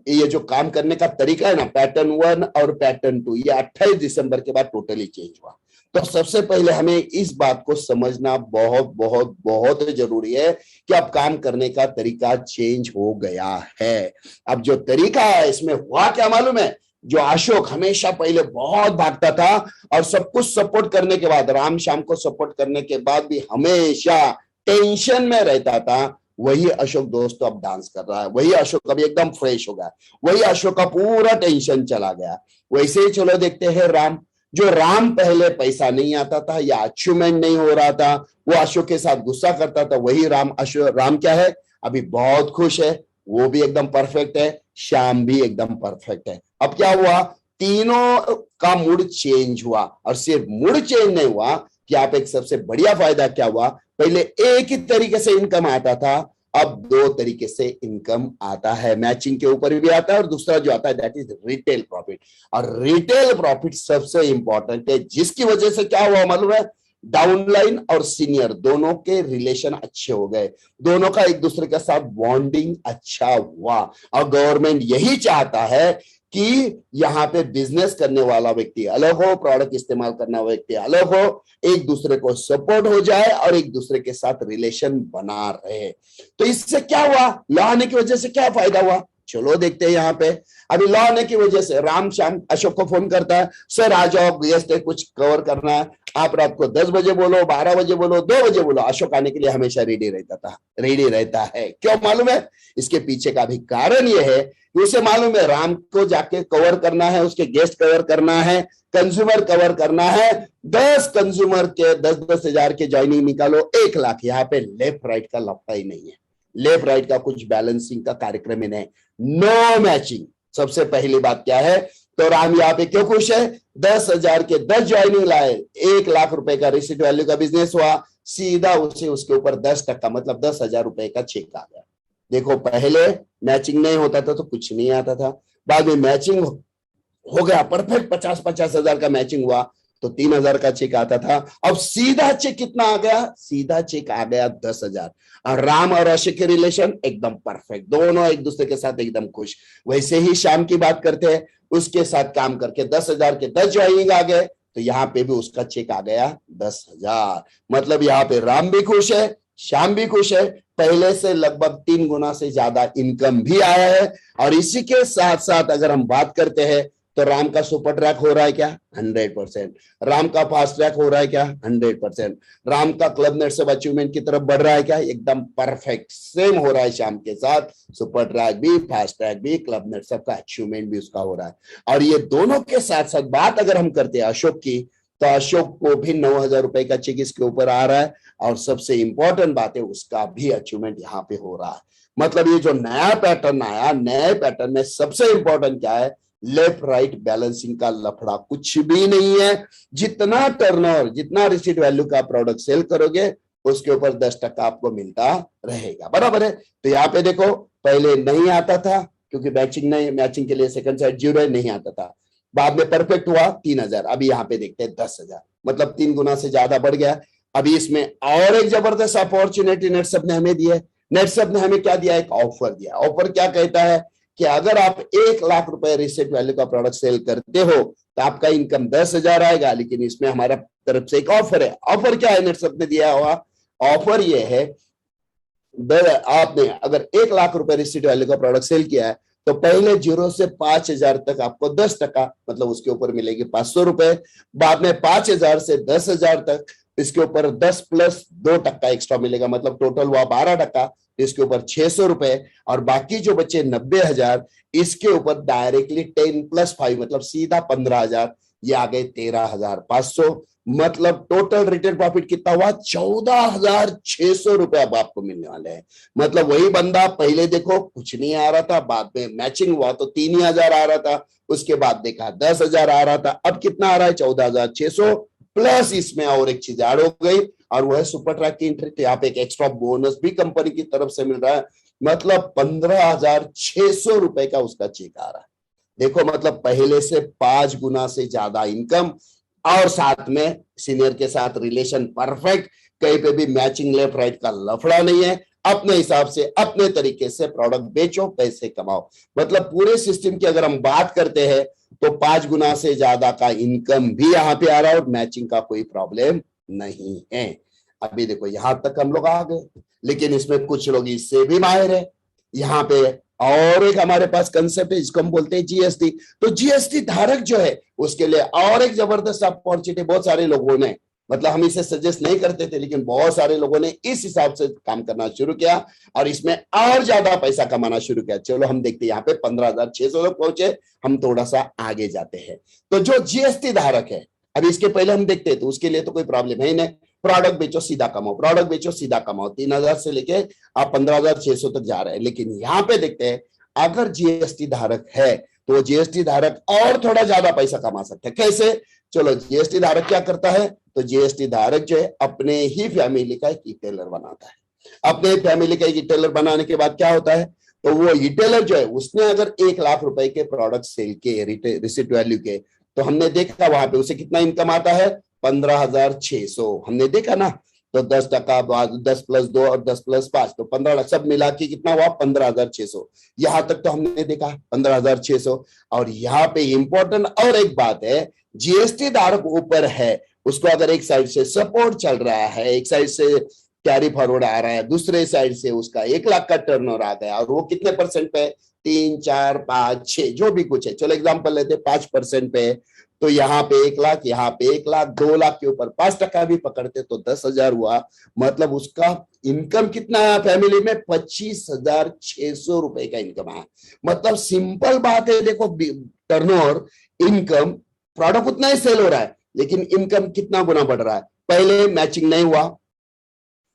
ये जो काम करने का तरीका है ना, पैटर्न 1 और पैटर्न 2, ये 28 दिसंबर के बाद टोटली चेंज हुआ। तो सबसे पहले हमें इस बात को समझना बहुत बहुत बहुत जरूरी है कि अब काम करने का तरीका चेंज हो गया है। अब जो तरीका है इसमें हुआ क्या मालूम है, जो अशोक हमेशा पहले बहुत भागता था और सब कुछ सपोर्ट करने के बाद, राम श्याम को सपोर्ट करने के बाद भी हमेशा टेंशन में रहता था, वही अशोक दोस्तों अब डांस कर रहा है, वही अशोक अभी एकदम फ्रेश हो गया, वही अशोक का पूरा टेंशन चला गया। वैसे ही चलो देखते हैं राम, जो राम पहले पैसा नहीं आता था या अचीवमेंट नहीं हो रहा था, वो अशोक के साथ गुस्सा करता था, वही राम क्या है, अभी बहुत खुश है, वो भी एकदम परफेक्ट है, श्याम भी एकदम परफेक्ट है। अब क्या हुआ, तीनों का मूड चेंज हुआ, और सिर्फ मूड चेंज नहीं हुआ, कि आप एक सबसे बढ़िया फायदा क्या हुआ, पहले एक ही तरीके से इनकम आता था, अब दो तरीके से इनकम आता है, मैचिंग के ऊपर भी आता है और दूसरा जो आता है दैट इज रिटेल प्रॉफिट। और रिटेल प्रॉफिट सबसे इंपॉर्टेंट है, जिसकी वजह से क्या हुआ मालूम है, डाउनलाइन और सीनियर दोनों के रिलेशन अच्छे हो गए, दोनों का एक दूसरे के साथ बॉन्डिंग अच्छा हुआ। और गवर्नमेंट यही चाहता है कि यहाँ पे बिजनेस करने वाला व्यक्ति अलग हो, प्रोडक्ट इस्तेमाल करने वाला व्यक्ति अलग हो, एक दूसरे को सपोर्ट हो जाए और एक दूसरे के साथ रिलेशन बना रहे। तो इससे क्या हुआ, लॉ आने की वजह से क्या फायदा हुआ, चलो देखते हैं। यहाँ पे अभी लॉ आने की वजह से राम शाम अशोक को फोन करता है, सर आ जाओ गेस्ट है, कुछ कवर करना है, आप रात को 10 बजे बोलो, 12 बजे बोलो, 2 बजे बोलो। अशोक आने के लिए हमेशा रेडी रहता है। क्यों मालूम है, इसके पीछे का भी कारण यह है कि उसे मालूम है राम को जाके कवर करना है, उसके गेस्ट कवर करना है, कंज्यूमर कवर करना है। 10 कंज्यूमर के 10-10 हजार के ज्वाइनिंग निकालो, 1 लाख। यहाँ पे लेफ्ट राइट का लफड़ा ही नहीं है, लेफ्ट राइट का कुछ बैलेंसिंग का कार्यक्रम ही नहीं, नो मैचिंग। सबसे पहली बात क्या है, तो राम यहाँ पे क्यों खुश है, 10,000 के 10 ज्वाइनिंग लाए, 1 लाख रुपए का रिसीट वैल्यू का बिजनेस हुआ, सीधा उसे उसके ऊपर 10% मतलब 10,000 रुपए का चेक आ गया। देखो पहले मैचिंग नहीं होता था तो कुछ नहीं आता था, बाद में मैचिंग हो गया, परफेक्ट 50-50 हजार का मैचिंग हुआ तो 3,000 का चेक आता था। अब सीधा चेक कितना आ गया, सीधा चेक आ गया 10,000। और राम और अशोक के रिलेशन एकदम परफेक्ट, दोनों एक दूसरे के साथ एकदम खुश। वैसे ही श्याम की बात करते हैं, उसके साथ काम करके 10,000 के 10 ज्वाइनिंग आ गए, तो यहाँ पे भी उसका चेक आ गया 10,000। मतलब यहाँ पे राम भी खुश है, श्याम भी खुश है, पहले से लगभग 3 गुना से ज्यादा इनकम भी आया है। और इसी के साथ साथ अगर हम बात करते हैं तो राम का सुपर ट्रैक हो रहा है क्या, 100%। राम का फास्ट ट्रैक हो रहा है क्या, 100%। राम का क्लब नेट सब अचीवमेंट की तरफ बढ़ रहा है क्या, एकदम परफेक्ट सेम हो रहा है श्याम के साथ, सुपर ट्रैक भी, फास्ट ट्रैक भी, क्लब नेट सब का अचीवमेंट भी उसका हो रहा है। और ये दोनों के साथ साथ बात अगर हम करते हैं अशोक की, तो अशोक को भी 9,000 रुपए का चेक इसके ऊपर आ रहा है। और सबसे इंपॉर्टेंट बात है, उसका भी अचीवमेंट यहाँ पे हो रहा है। मतलब ये जो नया पैटर्न आया, नए पैटर्न में सबसे इंपॉर्टेंट क्या है, लेफ्ट राइट बैलेंसिंग का लफड़ा कुछ भी नहीं है। जितना टर्नओवर, जितना रिसीट वैल्यू का प्रोडक्ट सेल करोगे उसके ऊपर 10% आपको मिलता रहेगा, बराबर है। तो यहाँ पे देखो पहले नहीं आता था क्योंकि मैचिंग के लिए सेकंड साइड 0 नहीं आता था, बाद में परफेक्ट हुआ 3,000, अभी यहाँ पे देखते हैं 10,000, मतलब 3 गुना से ज्यादा बढ़ गया। अभी इसमें और एक जबरदस्त अपॉर्चुनिटी नेटसप ने हमें दी है। नेटसप ने हमें क्या दिया, एक ऑफर दिया। ऑफर क्या कहता है कि अगर आप 1 लाख रुपए रिसीट वैल्यू का प्रोडक्ट सेल करते हो तो आपका इनकम 10,000 आएगा, लेकिन इसमें हमारा तरफ से एक ऑफर है। ऑफर क्या है नेटसप ने दिया हुआ, ऑफर ये है, आपने अगर 1 लाख रुपए रिसीट वैल्यू का प्रोडक्ट सेल किया है तो पहले 0 से 5,000 तक आपको 10%, मतलब उसके ऊपर मिलेगी 500 रुपए। बाद में 5,000 से 10,000 तक इसके ऊपर 10 प्लस 2% एक्स्ट्रा मिलेगा, मतलब टोटल हुआ 12%, इसके ऊपर 600 रुपए। और बाकी जो बचे 90,000, इसके ऊपर डायरेक्टली 10 प्लस 5 मतलब सीधा 15,000, ये आ गए 13,500। मतलब टोटल रिटेल प्रॉफिट कितना हुआ, 14,600 रुपए अब आपको मिलने वाले हैं। मतलब वही बंदा पहले देखो कुछ नहीं आ रहा था, बाद में मैचिंग हुआ तो 3,000 आ रहा था, उसके बाद देखा 10,000 आ रहा था, अब कितना आ रहा है 14,600 प्लस इसमें और एक चीज ऐड हो गई और वह है सुपर ट्रैक की एंट्री। तो यहाँ पे एक एक्स्ट्रा बोनस भी कंपनी की तरफ से मिल रहा है, मतलब 15,600 रुपए का उसका चेक आ रहा है। देखो मतलब पहले से 5 गुना से ज्यादा इनकम, और साथ में सीनियर के साथ रिलेशन परफेक्ट, कहीं पे भी मैचिंग लेफ्ट राइट का लफड़ा नहीं है। अपने हिसाब से अपने तरीके से प्रोडक्ट बेचो, पैसे कमाओ। मतलब पूरे सिस्टम की अगर हम बात करते हैं तो 5 गुना से ज्यादा का इनकम भी यहाँ पे आ रहा है और मैचिंग का कोई प्रॉब्लम नहीं है। अभी देखो यहां तक हम लोग आ गए, लेकिन इसमें कुछ लोग इससे भी माहिर है। यहाँ पे और एक हमारे पास कंसेप्ट है जिसको हम बोलते हैं जीएसटी। तो जीएसटी धारक जो है उसके लिए और एक जबरदस्त अपॉर्चुनिटी बहुत सारे लोगों ने, मतलब हम इसे सजेस्ट नहीं करते थे, लेकिन बहुत सारे लोगों ने इस हिसाब से काम करना शुरू किया और इसमें और ज्यादा पैसा कमाना शुरू किया। चलो हम देखते हैं, यहाँ पे 15,600 तक पहुंचे, हम थोड़ा सा आगे जाते हैं। तो जो जीएसटी धारक है, अभी इसके पहले हम देखते हैं, तो उसके लिए तो कोई प्रॉब्लम है ही नहीं, प्रोडक्ट बेचो सीधा कमाओ, प्रोडक्ट बेचो सीधा कमाओ, 3,000 से लेके आप 15,600 तक जा रहे हैं। लेकिन यहाँ पे देखते हैं, अगर जीएसटी धारक है तो वो जीएसटी धारक और थोड़ा ज्यादा पैसा कमा सकते हैं। कैसे? चलो, जीएसटी धारक क्या करता है? तो जीएसटी धारक जो है अपने ही फैमिली का एक रिटेलर बनाता है। अपने फैमिली का एक रिटेलर बनाने के बाद क्या होता है? तो वो रिटेलर जो है उसने अगर 1 लाख रुपए के प्रोडक्ट सेल किए रिसिट वैल्यू के, तो हमने देखा वहां पे उसे कितना इनकम आता है? 15,600 हमने देखा ना। तो 10% बाद 10+2 और 10+5 तो 15 सब मिला के कितना हुआ? 15,600। यहां तक तो हमने देखा 15,600। और यहाँ पे इंपॉर्टेंट और एक बात है, जीएसटी धारक ऊपर है, उसको अगर एक साइड से सपोर्ट चल रहा है, एक साइड से कैरी फॉरवर्ड आ रहा है, दूसरे साइड से उसका 1 लाख का टर्नओवर आ गया, और वो कितने परसेंट पे? 3, 4, 5, 6 जो भी कुछ है, चलो एग्जांपल लेते 5% पे, तो यहाँ पे 1 लाख, यहाँ पे 1 लाख, 2 लाख के ऊपर 5% भी पकड़ते तो 10,000 हुआ। मतलब उसका इनकम कितना है फैमिली में? 25,600 रुपए का इनकम है। मतलब सिंपल बात है, देखो टर्नओवर, इनकम, प्रोडक्ट उतना ही सेल हो रहा है, लेकिन इनकम कितना गुना बढ़ रहा है। पहले मैचिंग नहीं हुआ,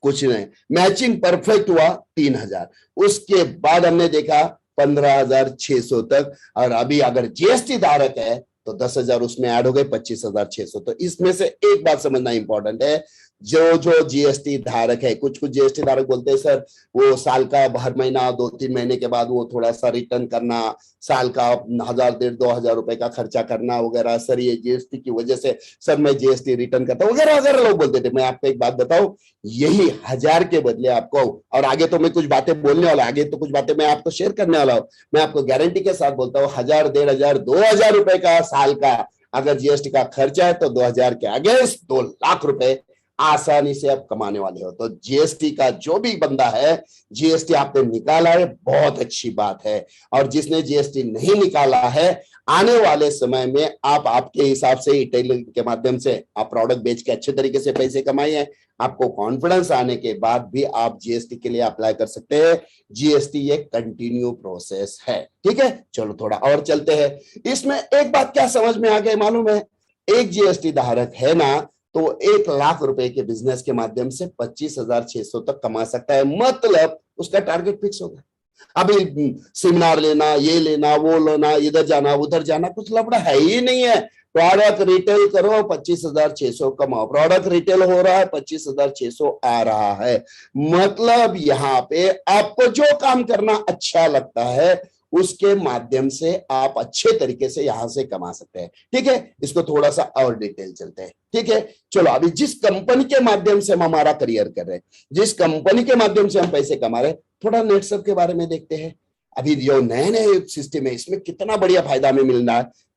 कुछ नहीं, मैचिंग परफेक्ट हुआ 3,000, उसके बाद हमने देखा 15,600 तक, और अभी अगर जीएसटी धारक है तो 10,000 उसमें ऐड हो गए, 25,600। तो इसमें से एक बात समझना इंपॉर्टेंट है, जो जो जीएसटी धारक है, कुछ कुछ जीएसटी धारक बोलते हैं सर वो साल का हर महीना 2-3 महीने के बाद वो थोड़ा सा रिटर्न करना, साल का 1,000 1,500 रुपए का खर्चा करना वगैरह, सर ये जीएसटी की वजह से सर मैं जीएसटी रिटर्न करता हूँ वगैरह वगैरह लोग बोलते थे। मैं आपको एक बात बताऊं, यही 1,000 के बदले आपको, और आगे तो मैं कुछ बातें बोलने वाला, आगे तो कुछ बातें मैं आपको शेयर करने वाला हूं, मैं आपको गारंटी के साथ बोलता हूँ 1,000, 1,500, 2,000 रुपए का साल का अगर जीएसटी का खर्चा है तो 2,000 के अगेंस्ट 2 लाख रुपए आसानी से आप कमाने वाले हो। तो जीएसटी का जो भी बंदा है, जीएसटी आपने निकाला है, बहुत अच्छी बात है, और जिसने जीएसटी नहीं निकाला है, आने वाले समय में आप आपके हिसाब से रिटेलर के माध्यम से आप प्रोडक्ट बेच के अच्छे तरीके से पैसे कमाइए। आपको कॉन्फिडेंस आने के बाद भी आप जीएसटी के लिए अप्लाई कर सकते हैं। जीएसटी एक कंटिन्यू प्रोसेस है, ठीक है। चलो थोड़ा और चलते हैं। इसमें एक बात क्या समझ में आ गई मालूम है? एक जीएसटी धारक है ना, तो 1 लाख रुपए के बिजनेस के माध्यम से 25,600 तक कमा सकता है। मतलब उसका टारगेट फिक्स होगा। अभी सेमिनार लेना, ये लेना, वो लेना, इधर जाना उधर जाना, कुछ लफड़ा है ही नहीं है। प्रोडक्ट रिटेल करो, 25,600 कमाओ। प्रोडक्ट रिटेल हो रहा है, 25,600 आ रहा है। मतलब यहाँ पे आपको जो काम करना अच्छा लगता है उसके माध्यम से आप अच्छे तरीके से यहां से कमा सकते हैं, ठीक है। इसको थोड़ा सा और डिटेल चलते हैं, ठीक है। चलो, अभी जिस कंपनी के माध्यम से हम हमारा करियर कर रहे हैं, जिस कंपनी के माध्यम से हम पैसे कमा रहे हैं, थोड़ा नेटसप के बारे में देखते हैं। अभी जो नए नए सिस्टम है इसमें कितना बढ़िया फायदा हमें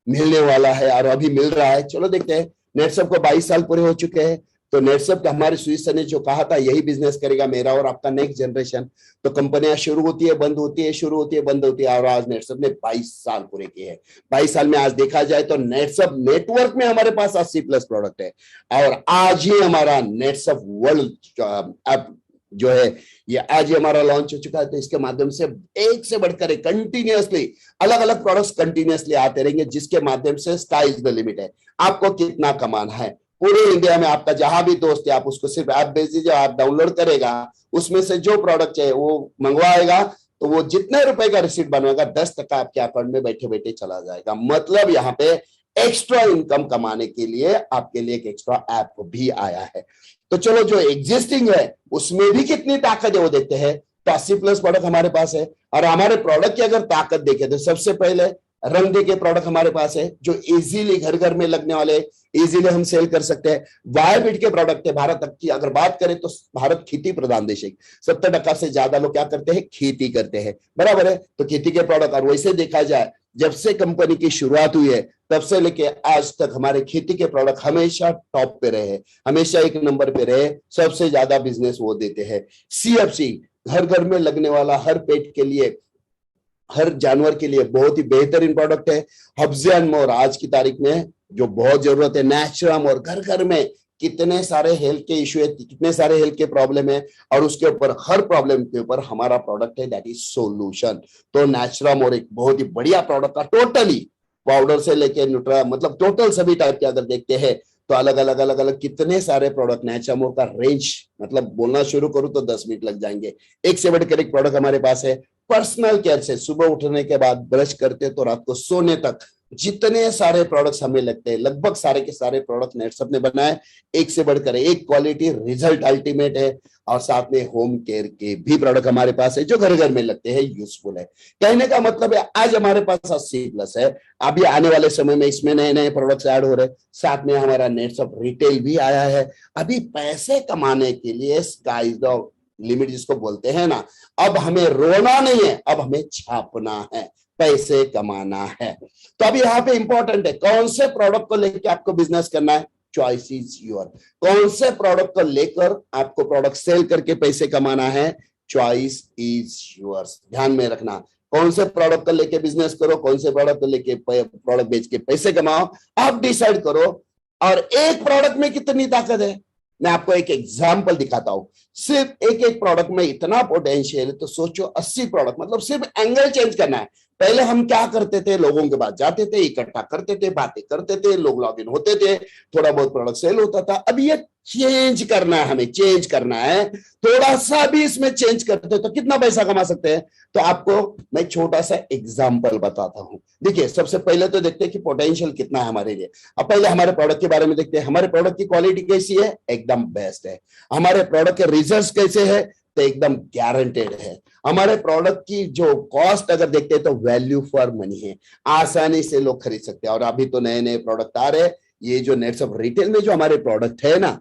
मिलने वाला है, और अभी मिल रहा है। चलो देखते हैं। नेटसप को 22 साल पूरे हो चुके हैं। तो नेटसप हमारे सुरेश सर ने जो कहा था यही बिजनेस करेगा मेरा और आपका नेक्स्ट जनरेशन। तो कंपनियां शुरू होती है, बंद होती है, शुरू होती है, बंद होती है, और आज नेटसप ने 22 साल पूरे किए हैं। 22 साल में आज देखा जाए तो नेटसप नेटवर्क में हमारे पास 80+ प्रोडक्ट है, और आज ही हमारा नेटसप वर्ल्ड ऐप जो है ये आज ही हमारा लॉन्च हो चुका है। तो इसके माध्यम से एक से बढ़कर कंटिन्यूअसली अलग अलग प्रोडक्ट्स कंटिन्यूअसली आते रहेंगे, जिसके माध्यम से स्काई इज द लिमिट है। आपको कितना कमाना है पूरे इंडिया में, आपका जहां भी दोस्त है आप उसको सिर्फ ऐप भेज दीजिए, आप डाउनलोड करेगा, उसमें से जो प्रोडक्ट चाहिए वो मंगवाएगा, तो वो जितने रुपए का रिसीट बनवाएगा 10% आपके अकाउंट में बैठे बैठे चला जाएगा। मतलब यहाँ पे एक्स्ट्रा इनकम कमाने के लिए आपके लिए एक एक्स्ट्रा ऐप भी आया है। तो चलो, जो एग्जिस्टिंग है उसमें भी कितनी ताकत है वो देखते हैं। तो 80+ प्रोडक्ट हमारे पास है, और हमारे प्रोडक्ट की अगर ताकत देखें तो सबसे पहले रंग दे के प्रोडक्ट हमारे पास है, जो इजीली घर घर में लगने वाले, इजीली हम सेल कर सकते हैं। वायरबिट के प्रोडक्ट है। भारत की अगर बात करें तो भारत खेती प्रधान देश है, 70% से ज्यादा लोग क्या करते हैं? खेती करते हैं, बराबर है। तो खेती के प्रोडक्ट, और वैसे देखा जाए जब से कंपनी की शुरुआत हुई है तब से लेके आज तक हमारे खेती के प्रोडक्ट हमेशा टॉप पे रहे, हमेशा एक नंबर पे रहे, सबसे ज्यादा बिजनेस वो देते हैं। सीएफसी घर घर में लगने वाला, हर पेट के लिए, हर जानवर के लिए बहुत ही बेहतरीन प्रोडक्ट है। हब्स एंड मोर आज की तारीख में जो बहुत जरूरत है। नेचुरम, और घर घर में कितने सारे हेल्थ के इश्यू है, कितने सारे हेल्थ के प्रॉब्लम है, और उसके ऊपर हर प्रॉब्लम के ऊपर हमारा प्रोडक्ट है, दैट इज सोल्यूशन। तो नेचुरम और एक बहुत ही बढ़िया प्रोडक्ट का टोटली पाउडर से लेके न्यूट्रा, मतलब टोटल सभी टाइप के अगर देखते हैं तो अलग अलग कितने सारे प्रोडक्ट। नेचुरम का रेंज मतलब बोलना शुरू करूं तो 10 मिनट लग जाएंगे। एक से बढ़कर एक प्रोडक्ट हमारे पास है। पर्सनल केयर से सुबह उठने के बाद ब्रश करते तो रात को सोने तक जितने सारे प्रोडक्ट्स हमें लगते हैं, लगभग सारे के सारे प्रोडक्ट नेटसप ने बनाए, एक से बढ़कर एक क्वालिटी, रिजल्ट अल्टीमेट है। और साथ में होम केयर के भी प्रोडक्ट हमारे पास है जो घर घर में लगते हैं, यूजफुल है। कहने का मतलब है आज हमारे पास 80+ है, अभी आने वाले समय में इसमें नए नए प्रोडक्ट्स ऐड हो रहे हैं। साथ में हमारा नेटसप रिटेल भी आया है। अभी पैसे कमाने के लिए स्काई इज द लिमिट जिसको बोलते हैं ना, अब हमें रोना नहीं है, अब हमें छापना है, पैसे कमाना है। तो अभी यहाँ पे इंपॉर्टेंट है कौन से प्रोडक्ट को लेकर आपको बिजनेस करना है, चॉइस इज योर। कौन से प्रोडक्ट को लेकर आपको प्रोडक्ट सेल करके पैसे कमाना है, चॉइस इज योर्स। ध्यान में रखना, कौन से प्रोडक्ट को लेके बिजनेस करो, कौन से प्रोडक्ट को लेके प्रोडक्ट बेच के पैसे कमाओ, आप डिसाइड करो। और एक प्रोडक्ट में कितनी ताकत है, मैं आपको एक एग्जांपल दिखाता हूं। सिर्फ एक एक प्रोडक्ट में इतना पोटेंशियल है, तो सोचो 80 प्रोडक्ट, मतलब सिर्फ एंगल चेंज करना है। पहले हम क्या करते थे, लोगों के पास जाते थे, इकट्ठा करते थे, बातें करते थे, लोग लॉग इन होते थे, थोड़ा बहुत प्रोडक्ट सेल होता था। अब ये चेंज करना है, हमें चेंज करना है। थोड़ा सा भी इसमें चेंज करते तो कितना पैसा कमा सकते हैं, तो आपको मैं छोटा सा एग्जांपल बताता हूं। देखिए, सबसे पहले तो देखते हैं कि पोटेंशियल कितना है हमारे लिए। अब पहले हमारे प्रोडक्ट के बारे में देखते हैं। हमारे प्रोडक्ट की क्वालिटी कैसी है, एकदम बेस्ट है। हमारे प्रोडक्ट के रिजल्ट्स कैसे है, तो एकदम गारंटेड है। हमारे प्रोडक्ट की जो कॉस्ट अगर देखते हैं तो वैल्यू फॉर मनी है, आसानी से लोग खरीद सकते हैं। और अभी तो नए नए प्रोडक्ट आ रहे हैं। ये जो नेटसप रिटेल में जो हमारे प्रोडक्ट है ना,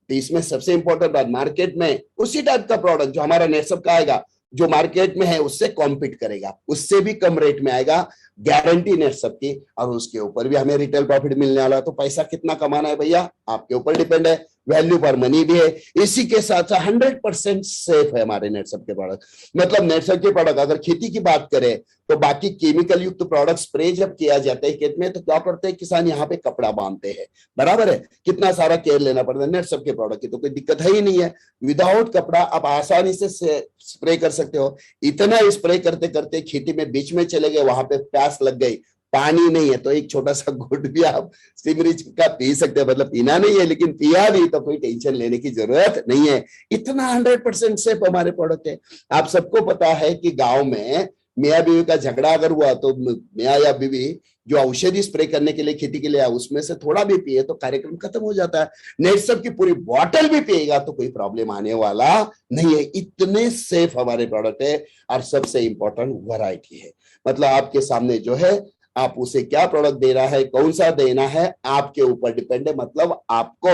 तो इसमें सबसे इंपॉर्टेंट बात, मार्केट में उसी टाइप का प्रोडक्ट जो हमारा नेटसप का आएगा, जो मार्केट में है उससे कॉम्पीट करेगा, उससे भी कम रेट में आएगा, गारंटी नेटसप की। और उसके ऊपर भी हमें रिटेल प्रॉफिट मिलने वाला है। तो पैसा कितना कमाना है भैया, आपके ऊपर डिपेंड है। वैल्यू पर मनी भी है। इसी के साथ साथ 100% सेफ है हमारे नेटसप के प्रोडक्ट। मतलब नेटसप के प्रोडक्ट अगर खेती की बात करें तो बाकी केमिकल युक्त प्रोडक्ट स्प्रे जब किया जाता है खेत में, तो क्या करते हैं किसान, यहाँ पे कपड़ा बांधते हैं, बराबर है, कितना सारा केयर लेना पड़ता है। नेटसप के प्रोडक्ट की तो कोई दिक्कत है ही नहीं है, विदाउट कपड़ा आप आसानी से स्प्रे कर सकते हो। इतना स्प्रे करते करते खेती में बीच में चले गए, वहां पे प्यास लग गई, पानी नहीं है, तो एक छोटा सा घुट भी आप सिमरीज का पी सकते हैं। मतलब पीना नहीं है, लेकिन पिया भी तो कोई टेंशन लेने की जरूरत नहीं है। इतना 100% सेफ हमारे प्रोडक्ट है। आप सबको पता है कि गांव में मियाँ बीवी का झगड़ा अगर हुआ तो मियाँ या बीवी जो औषधि स्प्रे करने के लिए खेती के लिए आया, उसमें से थोड़ा भी पिए तो कार्यक्रम खत्म हो जाता है। नेटसप की पूरी बॉटल भी पिएगा तो कोई प्रॉब्लम आने वाला नहीं है। इतने सेफ हमारे प्रोडक्ट है। और सबसे इंपॉर्टेंट वैरायटी है। मतलब आपके सामने जो है, आप उसे क्या प्रोडक्ट देना है, कौन सा देना है, आपके ऊपर डिपेंड है। मतलब आपको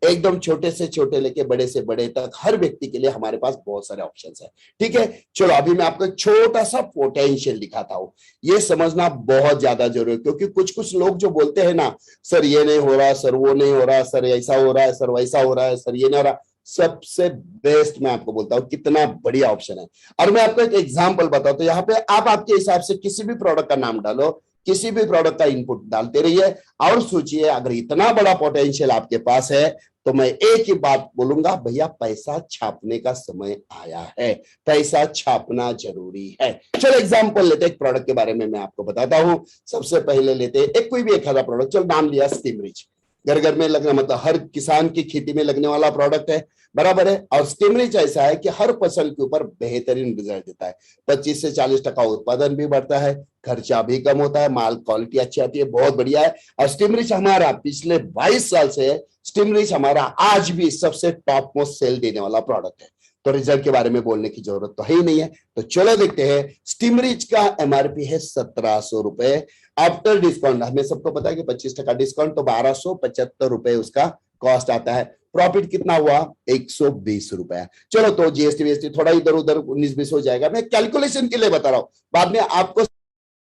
एकदम छोटे से छोटे लेके बड़े से बड़े तक हर व्यक्ति के लिए हमारे पास बहुत सारे ऑप्शंस है। ठीक है, चलो अभी मैं आपको छोटा सा पोटेंशियल दिखाता हूं। ये समझना बहुत ज्यादा जरूरी है, क्योंकि कुछ कुछ लोग जो बोलते हैं ना, सर ये नहीं हो रहा, सर वो नहीं हो रहा, सर ऐसा हो रहा है, सर वैसा हो रहा है, सर ये नहीं हो रहा। सबसे बेस्ट मैं आपको बोलता हूं कितना बढ़िया ऑप्शन है। और मैं आपको एक एग्जांपल बताता हूं। यहाँ पे आप आपके हिसाब से किसी भी प्रोडक्ट का नाम डालो, किसी भी प्रोडक्ट का इनपुट डालते रहिए और सोचिए, अगर इतना बड़ा पोटेंशियल आपके पास है तो मैं एक ही बात बोलूंगा, भैया पैसा छापने का समय आया है, पैसा छापना जरूरी है। चलो एग्जांपल लेते हैं, एक प्रोडक्ट के बारे में मैं आपको बताता हूं। सबसे पहले लेते हैं एक कोई भी एक आधा प्रोडक्ट। चलो नाम लिया स्टीमरिच, घर घर में लगना, मतलब हर किसान की खेती में लगने वाला प्रोडक्ट है, बराबर है। और स्टीमरिच ऐसा है कि हर फसल के ऊपर बेहतरीन रिजल्ट देता है। 25 से 40% उत्पादन भी बढ़ता है, खर्चा भी कम होता है, माल क्वालिटी अच्छी आती है, बहुत बढ़िया है। और स्टीमरिच हमारा पिछले 22 साल से है, स्टीमरिच हमारा आज भी सबसे टॉप मोस्ट सेल देने वाला प्रोडक्ट है। तो रिजल्ट के बारे में बोलने की जरूरत तो है ही नहीं है। तो चलो देखते हैं। स्टीमरिच का एमआरपी है 1700 रुपए आफ्टर डिस्काउंट। हमें सबको पता है कि 25% डिस्काउंट, तो 1275 रुपए उसका कॉस्ट आता है। प्रॉफिट कितना हुआ, 120 रुपए। चलो तो जीएसटी वीएसटी थोड़ा इधर उधर 19-20 हो जाएगा, मैं कैलकुलेशन के लिए बता रहा हूं, बाद में आपको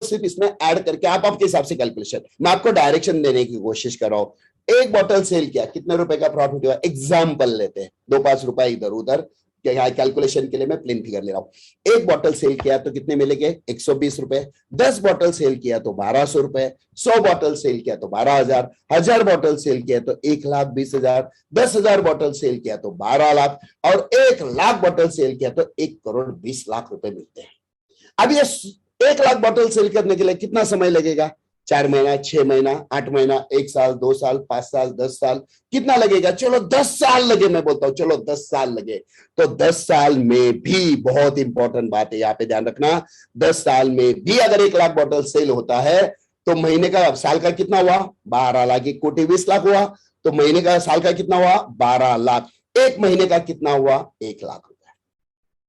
सिर्फ इसमें ऐड करके आप आपके हिसाब से कैलकुलेशन, मैं आपको डायरेक्शन देने की कोशिश कर रहा हूं। एक बॉटल सेल किया, कितने रुपए का प्रॉफिट हुआ, एग्जाम्पल लेते हैं, 2-5 रुपए इधर उधर, कैलकुलेशन के लिए मैं प्लेन फिगर ले रहा हूं। एक बॉटल सेल किया तो कितने मिलेंगे, 120 रुपए। 10 बॉटल सेल किया तो 1200 रुपए। 100 बॉटल सेल किया तो 12,000। 1000 बॉटल सेल किया तो 1,20,000। 10,000 बॉटल सेल किया तो 12 लाख। और 1 लाख बॉटल सेल किया तो 1,20,00,000 रुपए मिलते हैं। अब ये 1 लाख बॉटल सेल करने के लिए कितना समय लगेगा, 4 महीना, 6 महीना, 8 महीना, 1 साल, 2 साल, 5 साल, 10 साल, कितना लगेगा? चलो 10 साल लगे, मैं बोलता हूं चलो 10 साल लगे। तो 10 साल में भी बहुत इंपॉर्टेंट बात है, यहाँ पे ध्यान रखना, 10 साल में भी अगर 1 लाख बॉटल सेल होता है तो महीने का, साल का कितना हुआ? 12 लाख। 1 कोटी 20 लाख हुआ, तो महीने का, साल का कितना हुआ? 12 लाख। एक महीने का कितना हुआ? 1 लाख रुपए।